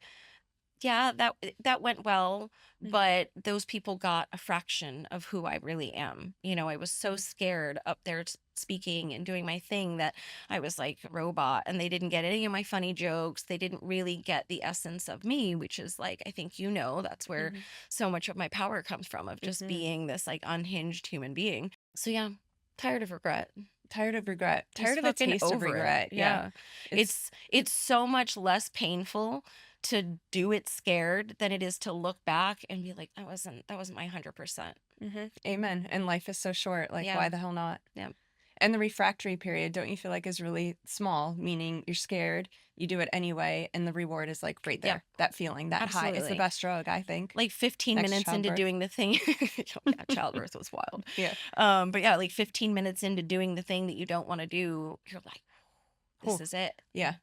yeah, that went well, Mhm. but those people got a fraction of who I really am. I was so Mhm. scared up there speaking and doing my thing that I was like a robot, and they didn't get any of my funny jokes. They didn't really get the essence of me, which is like, I think, that's where Mhm. so much of my power comes from, of just Mhm. being this like unhinged human being. So yeah, tired of regret. Tired of regret. Tired Just of the fucking taste of over it. regret. Yeah. Yeah. It's It's so much less painful to do it scared than it is to look back and be like, that wasn't my 100%. Amen. And life is so short. Like, Yeah. why the hell not? Yeah. And the refractory period, don't you feel like is really small? Meaning you're scared, you do it anyway, and the reward is like right Yep. there. That feeling, that high. It's the Absolutely. best drug, I think. Like 15 Next to minutes into childbirth. doing the thing. Yeah, childbirth was wild. Yeah. But yeah, like 15 minutes into doing the thing that you don't want to do, you're like, this Whew. is it. Yeah.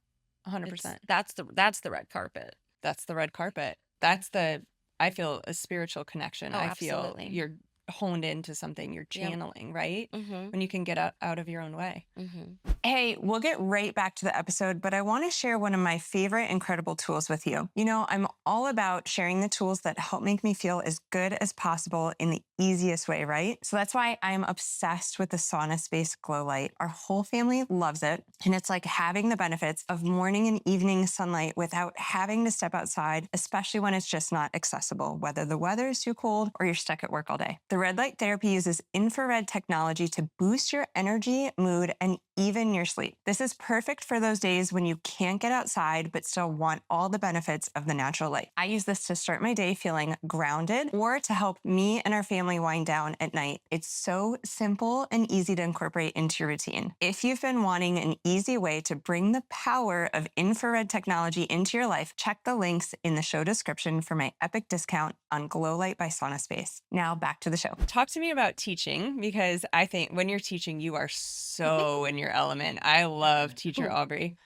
100%. That's the red carpet. That's the red carpet. That's the I feel a spiritual connection. Oh, I feel absolutely. you're honed into something, you're Yep. channeling, right? Mhm. When you can get out of your own way. Mhm. Hey, we'll get right back to the episode, but I want to share one of my favorite incredible tools with you. You know, I'm all about sharing the tools that help make me feel as good as possible in the easiest way, right? So that's why I'm obsessed with the sauna space glow light. Our whole family loves it. And it's like having the benefits of morning and evening sunlight without having to step outside, especially when it's just not accessible, whether the weather is too cold or you're stuck at work all day. The red light therapy uses infrared technology to boost your energy, mood, and even your sleep. This is perfect for those days when you can't get outside but still want all the benefits of the natural light. I use this to start my day feeling grounded or to help me and our family wind down at night. It's so simple and easy to incorporate into your routine. If you've been wanting an easy way to bring the power of infrared technology into your life, check the links in the show description for my epic discount on Glow Light by Sauna Space. Now back to the show. Talk to me about teaching, because I think when you're teaching, you are so in your element. I love teacher Aubrey.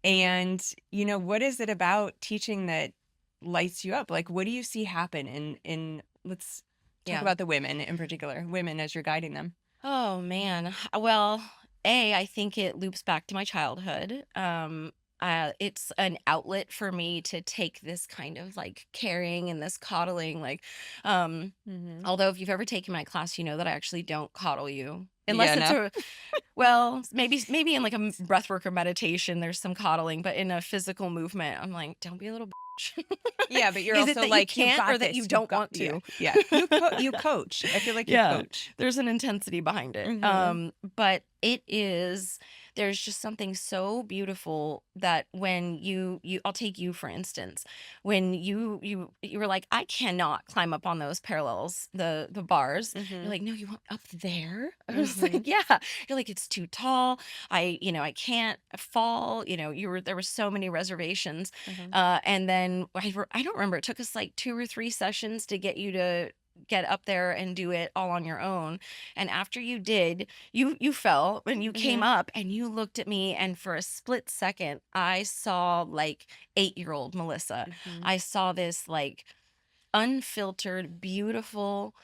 And, you know, what is it about teaching that lights you up? Like, what do you see happen in let's talk Yeah. about the women in particular, women as you're guiding them. Oh man. Well, I think it loops back to my childhood. It's an outlet for me to take this kind of like caring and this coddling, like, um, Mm-hmm. although if you've ever taken my class, you know that I actually don't coddle you. Unless Yeah, it's no. well, maybe in like a breathwork or meditation, there's some coddling, but in a physical movement, I'm like, don't be a little bitch. Yeah, but you're Is it also that you like, you can't or got that you this. You don't got, want yeah, to? yeah. You coach. I feel like you Yeah, coach. there's an intensity behind it. Mm-hmm. But there's just something so beautiful that when I'll take you for instance, when you were like, I cannot climb up on those parallels, the bars. You're Mm-hmm. like, no, you want up there? I was Mm-hmm. like, yeah. You're like, it's too tall. I can't fall. There were so many reservations. Mm-hmm. And then I don't remember. It took us like 2 or 3 sessions to get you to get up there and do it all on your own. And after you did, you fell and you came Mm-hmm. up and you looked at me, and for a split second, I saw like 8-year-old Melissa. Mm-hmm. I saw this like unfiltered, beautiful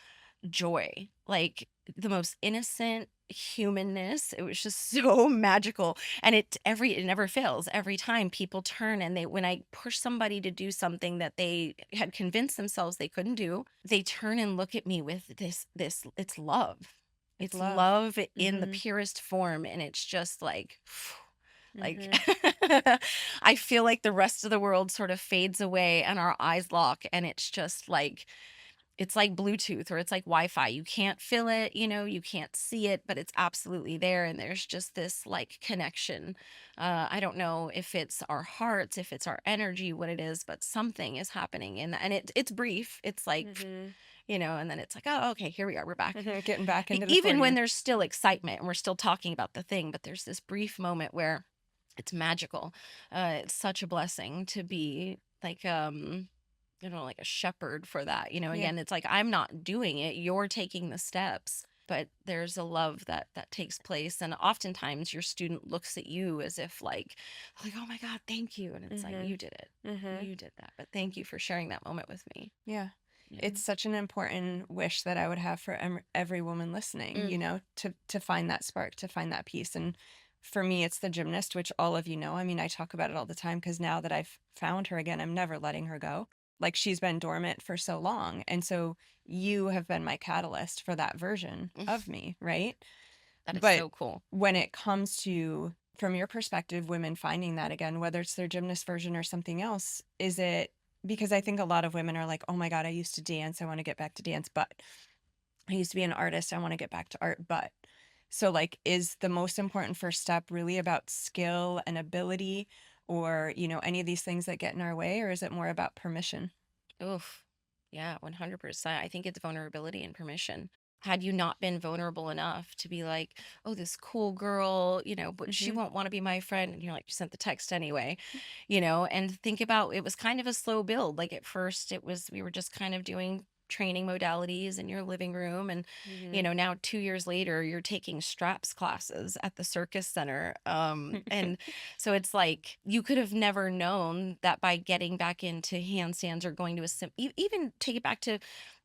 joy, like the most innocent humanness. It was just so magical. And it never fails. Every time people turn and when I push somebody to do something that they had convinced themselves they couldn't do, they turn and look at me with this it's love. It's It's love. love in the Mm-hmm. purest form. And it's just like Mm-hmm. I feel like the rest of the world sort of fades away and our eyes lock, and it's like Bluetooth or it's like Wi-Fi. You can't feel it, you can't see it, but it's absolutely there. And there's just this like connection. I don't know if it's our hearts, if it's our energy, what it is, but something is happening in that. And it's brief. It's like, Mm-hmm. and then it's like, oh, okay, here we are. We're back. Mm-hmm. Getting back into the swing Even of when it. there's still excitement and we're still talking about the thing, but there's this brief moment where it's magical. It's such a blessing to be like, like a shepherd for that. Yeah. Again, it's like I'm not doing it, you're taking the steps, but there's a love that takes place. And oftentimes your student looks at you as if like, oh my God, thank you. And it's like, Mm-hmm. you did it. Mm-hmm. You did that. But thank you for sharing that moment with me. Yeah. Yeah. It's such an important wish that I would have for every woman listening, Mm. to find that spark, to find that peace. And for me, it's the gymnast, which all of you know. I mean, I talk about it all the time because now that I've found her again, I'm never letting her go. Like, she's been dormant for so long. And so you have been my catalyst for that version of me, right? That is But so cool. when it comes to, from your perspective, women finding that again, whether it's their gymnast version or something else, is it because I think a lot of women are like, oh my God, I used to dance. I want to get back to dance, but I used to be an artist. I want to get back to art, but. So, like, is the most important first step really about skill and ability, or, any of these things that get in our way, or is it more about permission? Oof. Yeah, 100%. I think it's vulnerability and permission. Had you not been vulnerable enough to be like, oh, this cool girl, but she Mm-hmm. won't want to be my friend. And you're like, you sent the text anyway, and think about it was kind of a slow build. Like at first, we were just kind of doing training modalities in your living room. And, Mhm. now 2 years later, you're taking straps classes at the circus center. And so it's like you could have never known that by getting back into handstands or going to even take it back to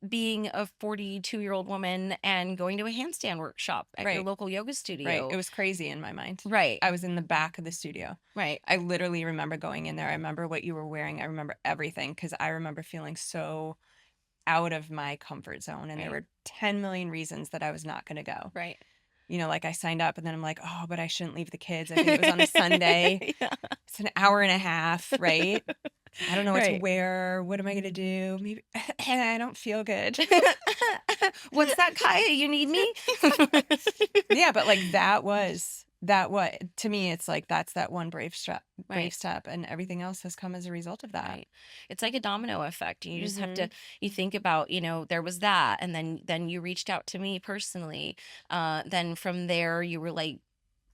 being a 42-year-old woman and going to a handstand workshop at your Right. local yoga Right. studio. It was crazy in my mind. Right. I was in the back of the studio. Right. I literally remember going in there. I remember what you were wearing. I remember everything because I remember feeling so out of my comfort zone. And there Right. were 10 million reasons that I was not going to go. Right. Like I signed up and then I'm like, oh, but I shouldn't leave the kids. I think it was on a Sunday. Yeah. It's an hour and a half, right? I don't know what to Right. wear. What am I going to do? Maybe I don't feel good. What's that, Kaya? You need me? Yeah, but like that what to me it's like that's that one brave Right. step and everything else has come as a result of that. Right. It's like a domino effect. And you just have to Mhm. you think about, there was that, and then you reached out to me personally. Then from there you were like,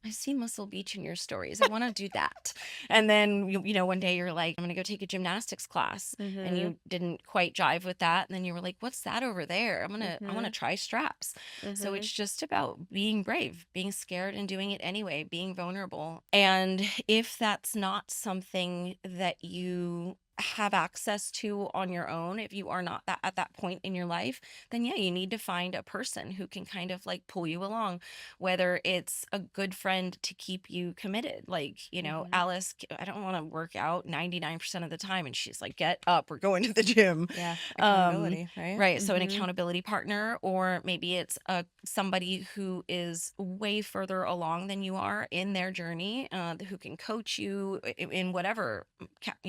I see Muscle Beach in your stories. I want to do that. And then, one day you're like, I'm going to go take a gymnastics class. And Mhm. you didn't quite jive with that. And then you were like, what's that over there? I want to Mhm. try straps. So Mhm. it's just about being brave, being scared and doing it anyway, being vulnerable. And if that's not something that you have access to on your own, if you are not that at that point in your life, then yeah, you need to find a person who can kind of like pull you along, whether it's a good friend to keep you committed. Like, Mhm. Alice, I don't want to work out 99% of the time. And she's like, get up, we're going to the gym. Yeah, Um, accountability, right? right. So an Mhm. accountability partner, or maybe it's somebody who is way further along than you are in their journey, who can coach you in whatever,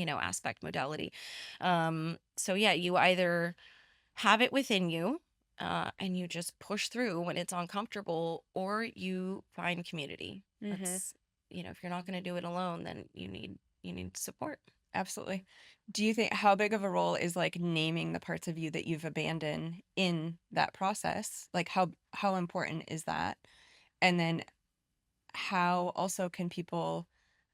aspect modality. So yeah, you either have it within you, and you just push through when it's uncomfortable, or you find community. Mhm. That's, if you're not going to do it alone, then you need support. Absolutely. Do you think how big of a role is like naming the parts of you that you've abandoned in that process? Like how important is that? And then how also can people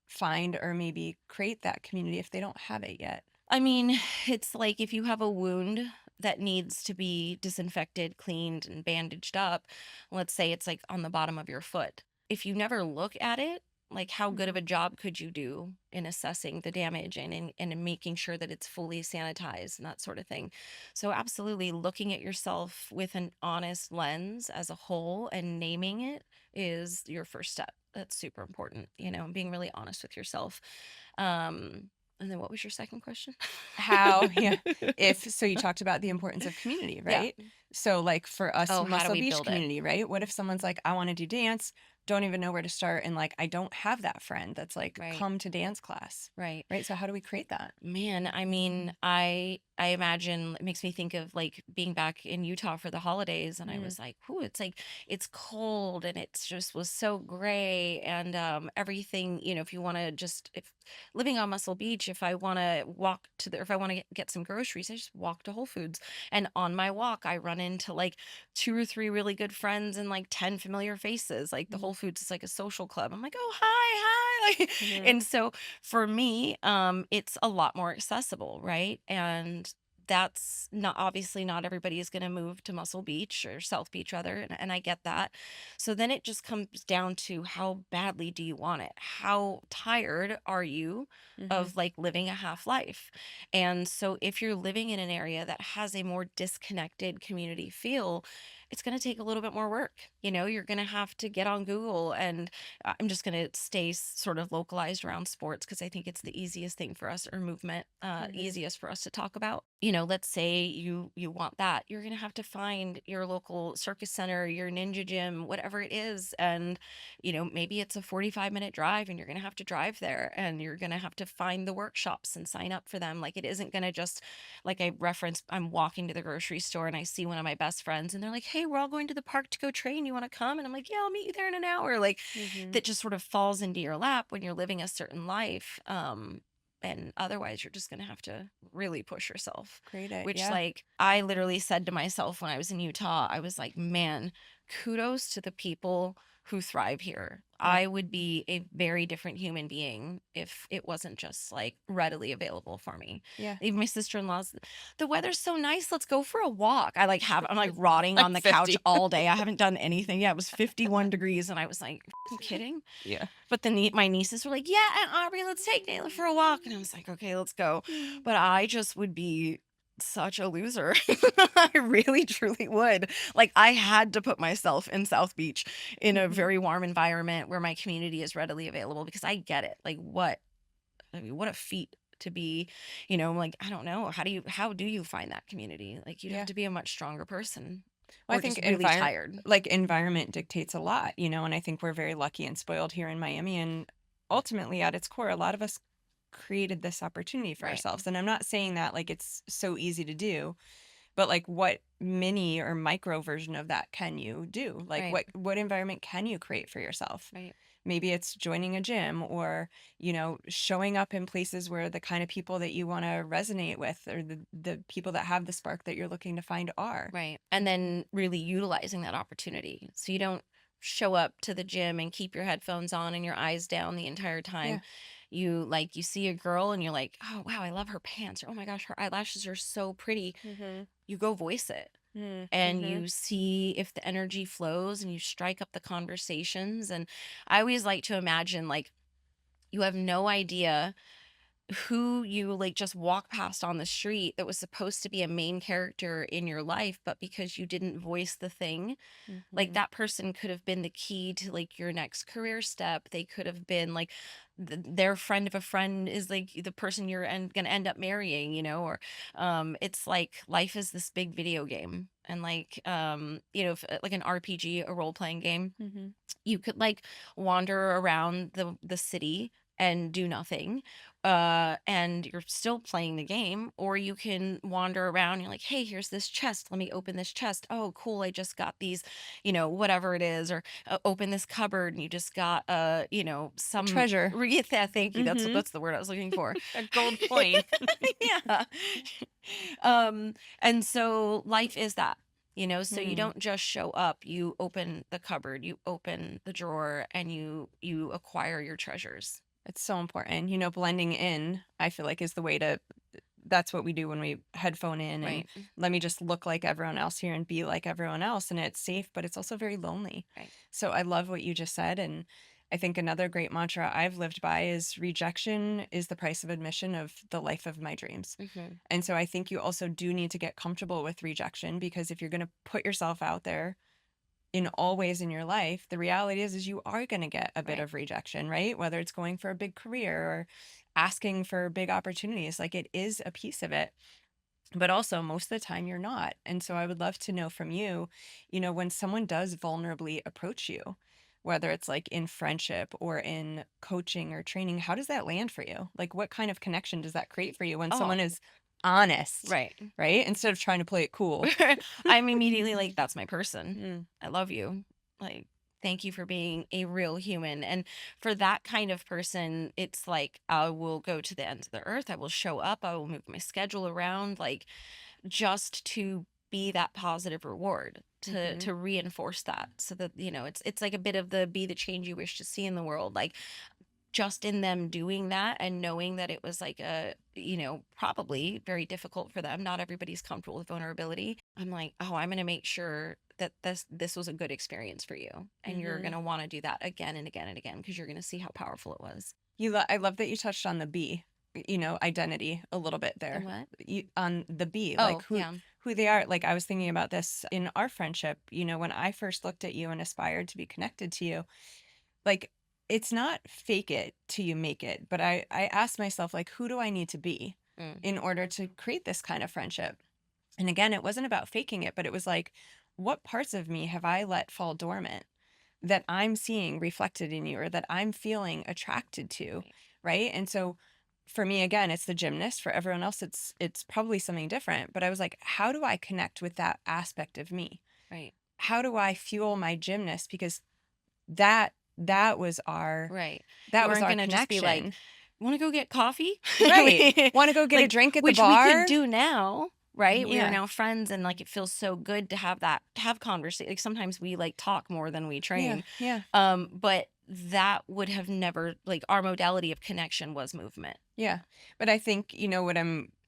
find or maybe create that community if they don't have it yet? I mean, it's like if you have a wound that needs to be disinfected, cleaned, and bandaged up, let's say it's like on the bottom of your foot. If you never look at it, like how good of Mhm. a job could you do in assessing the damage and in making sure that it's fully sanitized and that sort of thing? So, absolutely looking at yourself with an honest lens as a whole and naming it is your first step. That's super important, and being really honest with yourself. And then what was your second question? How yeah, if so you talked about the importance of community, Yeah. right? So, like, for us Oh, how do Muscle we Beach build it? community, right? What if someone's like, "I wanna do dance," don't even know where to start, and, like, I don't have that friend that's like, Right. "Come to dance class," Right. right? So how do we create that? Man, I mean, I imagine it makes me think of like being back in Utah for the holidays, and I Mm, was like, "Ooh, it's like it's cold and it's just was so gray and everything, if you want to just if living on Muscle Beach, if I want to walk to the if I want to get some groceries, I just walk to Whole Foods. And on my walk, I run into like two or three really good friends and like 10 familiar faces. Like the Whole mhm, Foods is like a social club. I'm like, "Oh, hi, hi." Like, mhm, and so for me, it's a lot more accessible, right? And that's not obviously not everybody is going to move to Muscle Beach or South Beach rather, and I get that. So then it just comes down to how badly do you want it? How tired are you mhm, of like living a half life? And so if you're living in an area that has a more disconnected community feel, it's going to take a little bit more work. You're going to have to get on Google, and I'm just going to stay sort of localized around sports because I think it's the easiest thing for us, or movement, mhm, easiest for us to talk about. Let's say you want that. You're going to have to find your local circus center, your ninja gym, whatever it is. And, maybe it's a 45-minute drive and you're going to have to drive there, and you're going to have to find the workshops and sign up for them. Like it isn't going to just, like I referenced, I'm walking to the grocery store and I see one of my best friends and they're like, "Hey, we're all going to the park to go train. You want to come?" And I'm like, "Yeah, I'll meet you there in an hour." Like mhm. that just sort of falls into your lap when you're living a certain life. And otherwise, you're just going to have to really push yourself, Create it, which, yeah. like, I literally said to myself when I was in Utah, I was like, man, kudos to the people who thrive here. Yeah. I would be a very different human being if it wasn't just like readily available for me. Yeah. Even my sister-in-law's, the weather's so nice, let's go for a walk. I'm like rotting I'm on the couch 50. all day. I haven't done anything. Yeah, it was 51 degrees and I was like, "You kidding?" Yeah. But then my nieces were like, "Yeah, Aunt Aubrey, let's take Nayla for a walk." And I was like, "Okay, let's go." But I just would be such a loser. I really truly would. Like I had to put myself in South Beach in a Mhm. very warm environment where my community is readily available because I get it. Like I mean, what a feat to be, like I don't know, how do you find that community? Like you'd have Yeah. to be a much stronger person Well, I or think just really tired. environment dictates a lot, and I think we're very lucky and spoiled here in Miami. And ultimately, at its core, a lot of us created this opportunity for Right. ourselves. And I'm not saying that like it's so easy to do, but like what mini or micro version of that can you do? Like Right. what environment can you create for yourself? Right. Maybe it's joining a gym or, showing up in places where the kind of people that you want to resonate with or the people that have the spark that you're looking to find are. Right. And then really utilizing that opportunity. So you don't show up to the gym and keep your headphones on and your eyes down the entire time. Yeah. You see a girl and you're like, "Oh, wow, I love her pants." Or, "Oh my gosh, her eyelashes are so pretty." Mhm. You go voice it and Mhm. you see if the energy flows and you strike up the conversations. And I always like to imagine like you have no idea who you like just walk past on the street that was supposed to be a main character in your life, but because you didn't voice the thing, like Mhm. that person could have been the key to like your next career step. They could have been like their friend of a friend is like the person you're gonna end up marrying, or it's like life is this big video game. And like if, like an RPG, a role playing game, Mhm. you could like wander around the city and do nothing, and you're still playing the game. Or you can wander around, you're like, "Hey, here's this chest, let me open this chest. Oh cool, I just got these, whatever it is." Or open this cupboard and you just got A some treasure. yeah, thank you, that's Mhm. that's the word I was looking for. A gold coin. Yeah. um and so life is that, so you Hmm. don't just show up, you open the cupboard, you open the drawer, and you acquire your treasures. It's so important. Blending in, I feel like is the way to that's what we do when we headphone in and Right. let me just look like everyone else here and be like everyone else. And it's safe, but it's also very lonely. Right. So I love what you just said. And I think another great mantra I've lived by is rejection is the price of admission of the life of my dreams. Hmm. And so I think you also do need to get comfortable with rejection because if you're going to put yourself out there in all ways in your life, the reality is you are going to get a bit Right. of rejection, right? Whether it's going for a big career or asking for big opportunities, like it is a piece of it. But also, most of the time, you're not. And so, I would love to know from you, when someone does vulnerably approach you, whether it's like in friendship or in coaching or training, how does that land for you? Like, what kind of connection does that create for you when Oh, someone is honest, right. right? Instead of trying to play it cool. I'm immediately like, "That's my person. Mm, I love you. Like, thank you for being a real human." And for that kind of person, it's like I will go to the ends of the earth, I will show up, I will move my schedule around, like just to be that positive reward, to mhm. reinforce that, so that it's like a bit of the be the change you wish to see in the world. Like just in them doing that and knowing that it was like probably very difficult for them, not everybody's comfortable with vulnerability. I'm like, "Oh, I'm going to make sure that this was a good experience for you, and you're going Mhm. to want to do that again and again and again because you're going to see how powerful it was." I love that you touched on the B, identity a little bit The there. what? On the B, like Oh, yeah. who they are. Like I was thinking about this in our friendship, when I first looked at you and aspired to be connected to you, like it's not fake it till you make it, but I asked myself like who do I need to be Mm, in order to create this kind of friendship? And again, it wasn't about faking it, but it was like what parts of me have I let fall dormant that I'm seeing reflected in you or that I'm feeling attracted to, right. right? And so for me again, it's the gymnast. For everyone else it's probably something different, but I was like, how do I connect with that aspect of me? Right. How do I fuel my gymnast because that that was our Right. that You was aren't our gonna just be like, connection. "Want to go get coffee?" Right. Want to go get a Like, drink at the which we could bar? do now. right? We are Yeah. now friends, and like it feels so good to have conversation. Like sometimes we like talk more than we Yeah. train. Yeah. But that would have never, like, our modality of connection was movement. Yeah. But I think,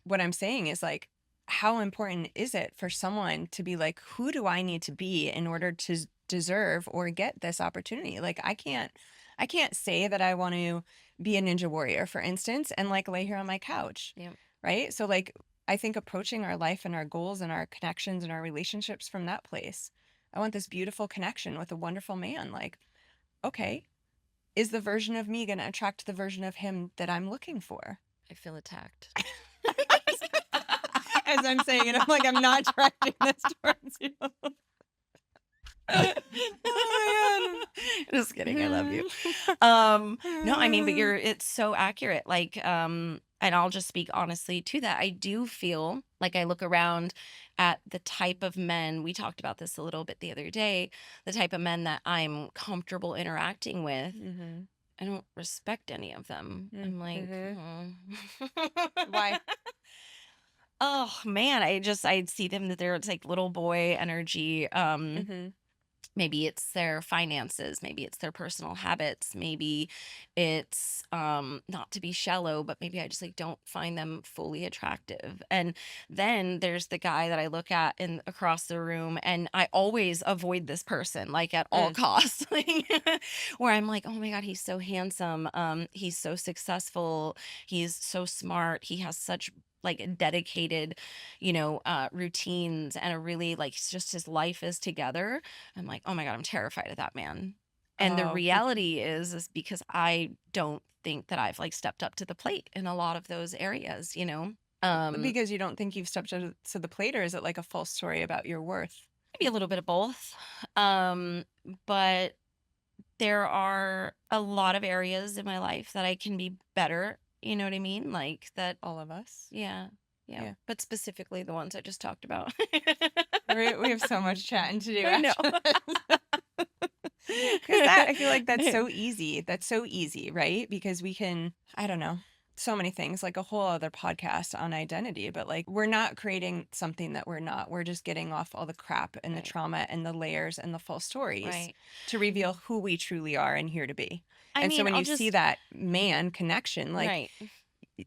what I'm saying is like, how important is it for someone to be like, who do I need to be in order to deserve or get this opportunity? Like, I can't say that I want to be a ninja warrior, for instance, and like lay here on my couch. Yeah. Right. So like, I think approaching our life and our goals and our connections and our relationships from that place. I want this beautiful connection with a wonderful man. Like, okay, is the version of me going to attract the version of him that I'm looking for? I feel attacked. As I'm saying it, I'm like, I'm not directing this towards you. Oh Just kidding. I love you. my No, I mean, but God. it's so accurate. Like, and I'll just speak honestly to that. I do feel like I look around at the type of men, we talked about this a little bit the other day, the type of men that I'm comfortable interacting with. Mm-hmm. I don't respect any of them. I'm like, Mm-hmm. oh. Why? Oh man, I'd see them that they're, it's like little boy energy. Mm-hmm. Maybe it's their finances, maybe it's their personal habits, maybe it's not to be shallow, but maybe I just like don't find them fully attractive. And then there's the guy that I look at in across the room, and I always avoid this person like at all Mm. costs. Like, where I'm like, oh my god, he's so handsome, he's so successful, he's so smart, he has such like dedicated, routines, and a really like just his life is together. I'm like, "Oh my god, I'm terrified of that man." And the Oh, reality is because I don't think that I've, like, stepped up to the plate in a lot of those areas, you know? because you don't think you've stepped to the plate, or is it like a false story about your worth? Maybe a little bit of both. Um, but there are a lot of areas in my life that I can be better, you know what I mean? Like, that. All of us. Yeah, yeah, Yeah. but specifically the ones I just talked about. We have so much chatting to do I know. after this. Because I feel like that's so easy. That's so easy, right? Because we can, I don't know, so many things, like a whole other podcast on identity, but like we're not creating something that we're not. We're just getting off all the crap and the Right, trauma and the layers and the false stories right. to reveal who we truly are and here to be. I And so mean, when I'll you see just. that man connection, like Right,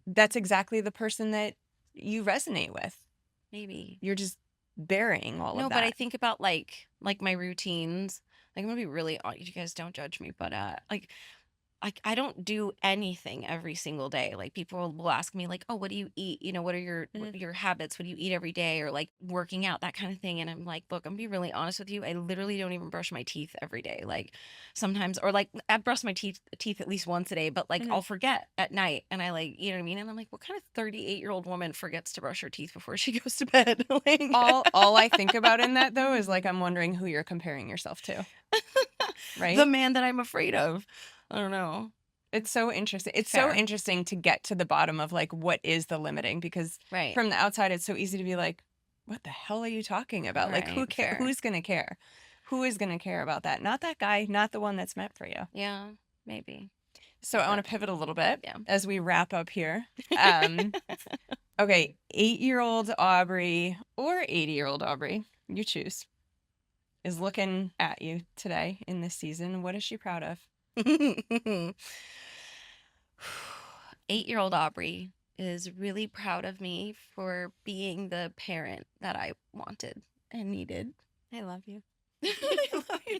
that's exactly the person that you resonate with. maybe. You're just burying all of No, but I that. think about like my routines. Like, I'm gonna be really you guys don't judge me, but like I don't do anything every single day. Like people will ask me like, "Oh, what do you eat? What are Mhm. your habits? What do you eat every day?" Or like working out, that kind of thing. And I'm like, "Look, I'm gonna be really honest with you. I literally don't even brush my teeth every day. Like sometimes, or like I brush my teeth at least once a day, but like Mhm. I'll forget at night, and I like, you know what I mean? And I'm like, what kind of 38-year-old woman forgets to brush her teeth before she goes to bed? Like, All I think about in that though is like I'm wondering who you're comparing yourself to, the right? man that I'm afraid of. I don't know. It's so interesting. It's so Fair. interesting to get to the bottom of like what is the limiting, because Right. from the outside it's so easy to be like, what the hell are you talking about? Like Right. Fair. who's going to care? Who is going to care about that? Not that guy, not the one that's meant for you. Yeah. Maybe. So I want But to pivot a little bit yeah. as we wrap up here. Um okay, 8-year-old Aubrey or 80-year-old Aubrey, you choose, is looking at you today in this season. What is she proud of? 8-year-old Aubrey is really proud of me for being the parent that I wanted and needed. I love you. I love you.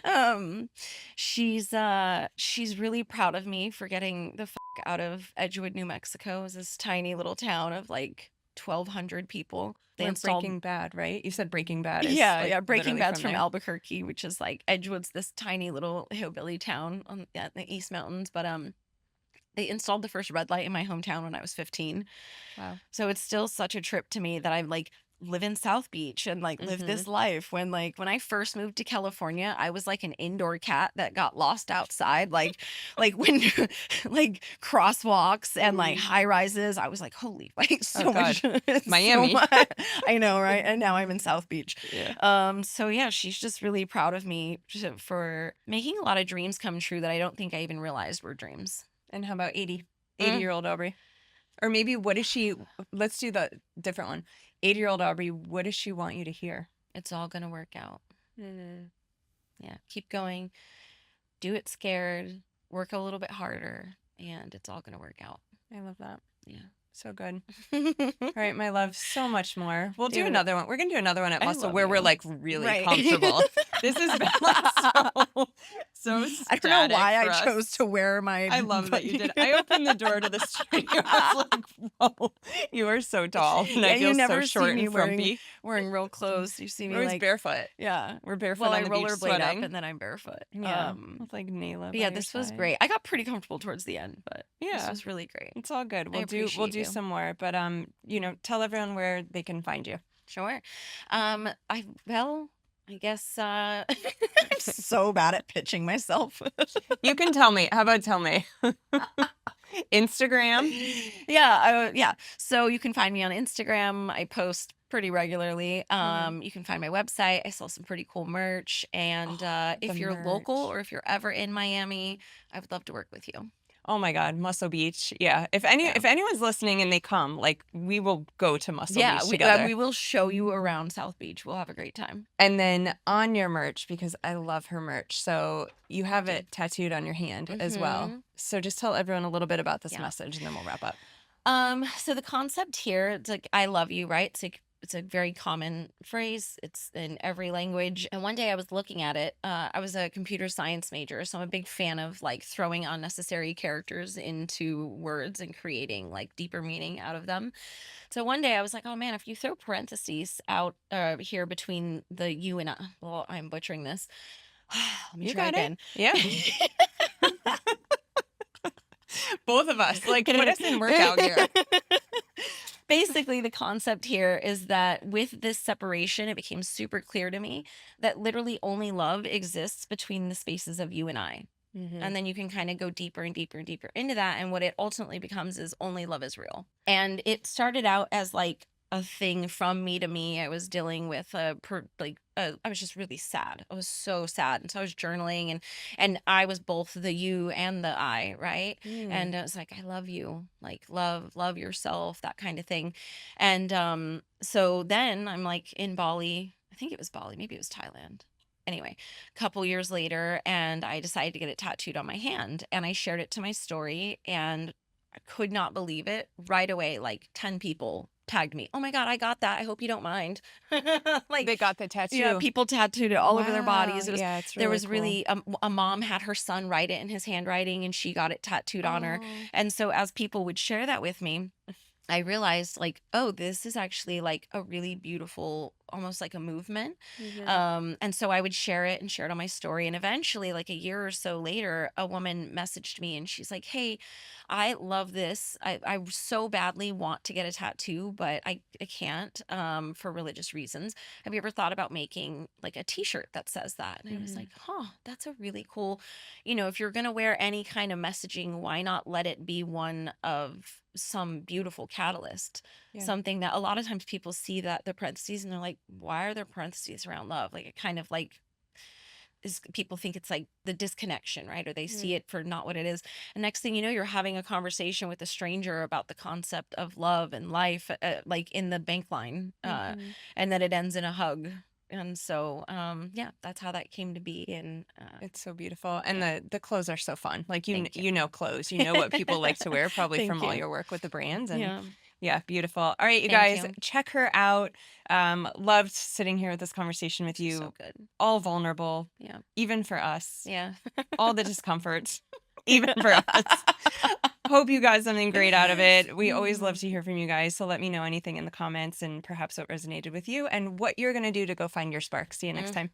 um she's really proud of me for getting the out of Edgewood, New Mexico. It's this tiny little town of like 1,200 people. They We're installed. Breaking Bad, right? You said Breaking Bad is Yeah, like yeah. Breaking literally Bad's from from there. Albuquerque, which is like Edgewood's this tiny little hillbilly town on the East Mountains. But they installed the first red light in my hometown when I was 15. Wow. So it's still such a trip to me that I like live in South Beach and like live Mm-hmm. this life. When I first moved to California, I was like an indoor cat that got lost outside. Like when like crosswalks and like high rises, I was like, holy, like Oh so God, much, so Miami. much. I know, right? And now I'm in South Beach. Yeah. So yeah, she's just really proud of me for making a lot of dreams come true that I don't think I even realized were dreams. And how about 80? Mm. 80-year-old Aubrey? Or maybe what does she, let's do the different one. 8-year-old Aubrey, what does she want you to hear? It's all going to work out. Mm-hmm. Yeah. Keep going. Do it scared. Work a little bit harder, and it's all going to work out. I love that. Yeah. So good. All right, my love, so much more. We'll do Dude, another one. We're going to do another one at I Muscle love where we're you. like really Right. comfortable. This has been like so I don't know why I for us. chose to wear my. I love that you did. I opened the door to the studio. I was like, whoa, you are so tall. And I Yeah, you feel never so see short me and frumpy. wearing real clothes. You see me We're always like barefoot. yeah. We're barefoot Well, I on the beach rollerblade sweating. up and then I'm barefoot. Yeah, with like Nayla. But yeah, this was great. I got pretty comfortable towards the end, but this was really great. It's all good. We'll appreciate do you. some more, but tell everyone where they can find you. Sure. I guess I'm so bad at pitching myself. You can tell me. How about tell me? Instagram? Yeah. So you can find me on Instagram. I post pretty regularly. You can find my website. I sell some pretty cool merch. And if you're local or if you're ever in Miami, I would love to work with you. Oh my God, Muscle Beach. Yeah. If anyone's listening and they come, like we will go to Muscle Beach together. We will show you around South Beach. We'll have a great time. And then on your merch, because I love her merch. So you have it tattooed on your hand as well. So just tell everyone a little bit about this message and then we'll wrap up. So the concept here, it's like, I love you, right? It's a very common phrase. It's in every language. And one day I was looking at it. I was a computer science major, so I'm a big fan of like throwing unnecessary characters into words and creating like deeper meaning out of them. So one day I was like, oh man, if you throw parentheses out here between the you and I, well, I'm butchering this. Let me try again. Yeah. Both of us, like, put us in workout gear. Basically, the concept here is that with this separation, it became super clear to me that literally only love exists between the spaces of you and I. Mm-hmm. And then you can kind of go deeper and deeper and deeper into that. And what it ultimately becomes is only love is real. And it started out as like a thing from me to me. I was dealing with I was just really sad. I was so sad. And so I was journaling and I was both the you and the I, right? And I was like, I love you, like love yourself, that kind of thing. And so then I'm like in Bali, I think it was Bali, maybe it was Thailand. Anyway, a couple years later, and I decided to get it tattooed on my hand and I shared it to my story and I could not believe it. Right away, like 10 people tagged me. Oh my God, I got that. I hope you don't mind. Like they got the tattoo. Yeah, people tattooed it all over their bodies. It was, it's really there was cool. really a mom had her son write it in his handwriting and she got it tattooed on her. And so as people would share that with me, I realized like, oh, this is actually like a really beautiful, almost like a movement. And so I would share it on my story. And eventually, like a year or so later, a woman messaged me and she's like, hey, I love this. I so badly want to get a tattoo, but I can't for religious reasons. Have you ever thought about making like a t-shirt that says that? And I was like, that's a really cool, if you're going to wear any kind of messaging, why not let it be one of some beautiful catalyst, something that a lot of times people see that the parentheses and they're like, why are there parentheses around love? Like it kind of like is people think it's like the disconnection, right? Or they see it for not what it is. And next thing you know, you're having a conversation with a stranger about the concept of love and life, like in the bank line, and then it ends in a hug. And so, that's how that came to be. And it's so beautiful. And the clothes are so fun. Like, you know, clothes, you know what people like to wear probably from all your work with the brands. And yeah, beautiful. All right, you guys, check her out. Loved sitting here with this conversation with you. So good. All vulnerable. Yeah. Even for us. Yeah. All the discomforts. Even for us. Hope you got something great out of it. We always love to hear from you guys. So let me know anything in the comments and perhaps what resonated with you and what you're going to do to go find your spark. See you next time.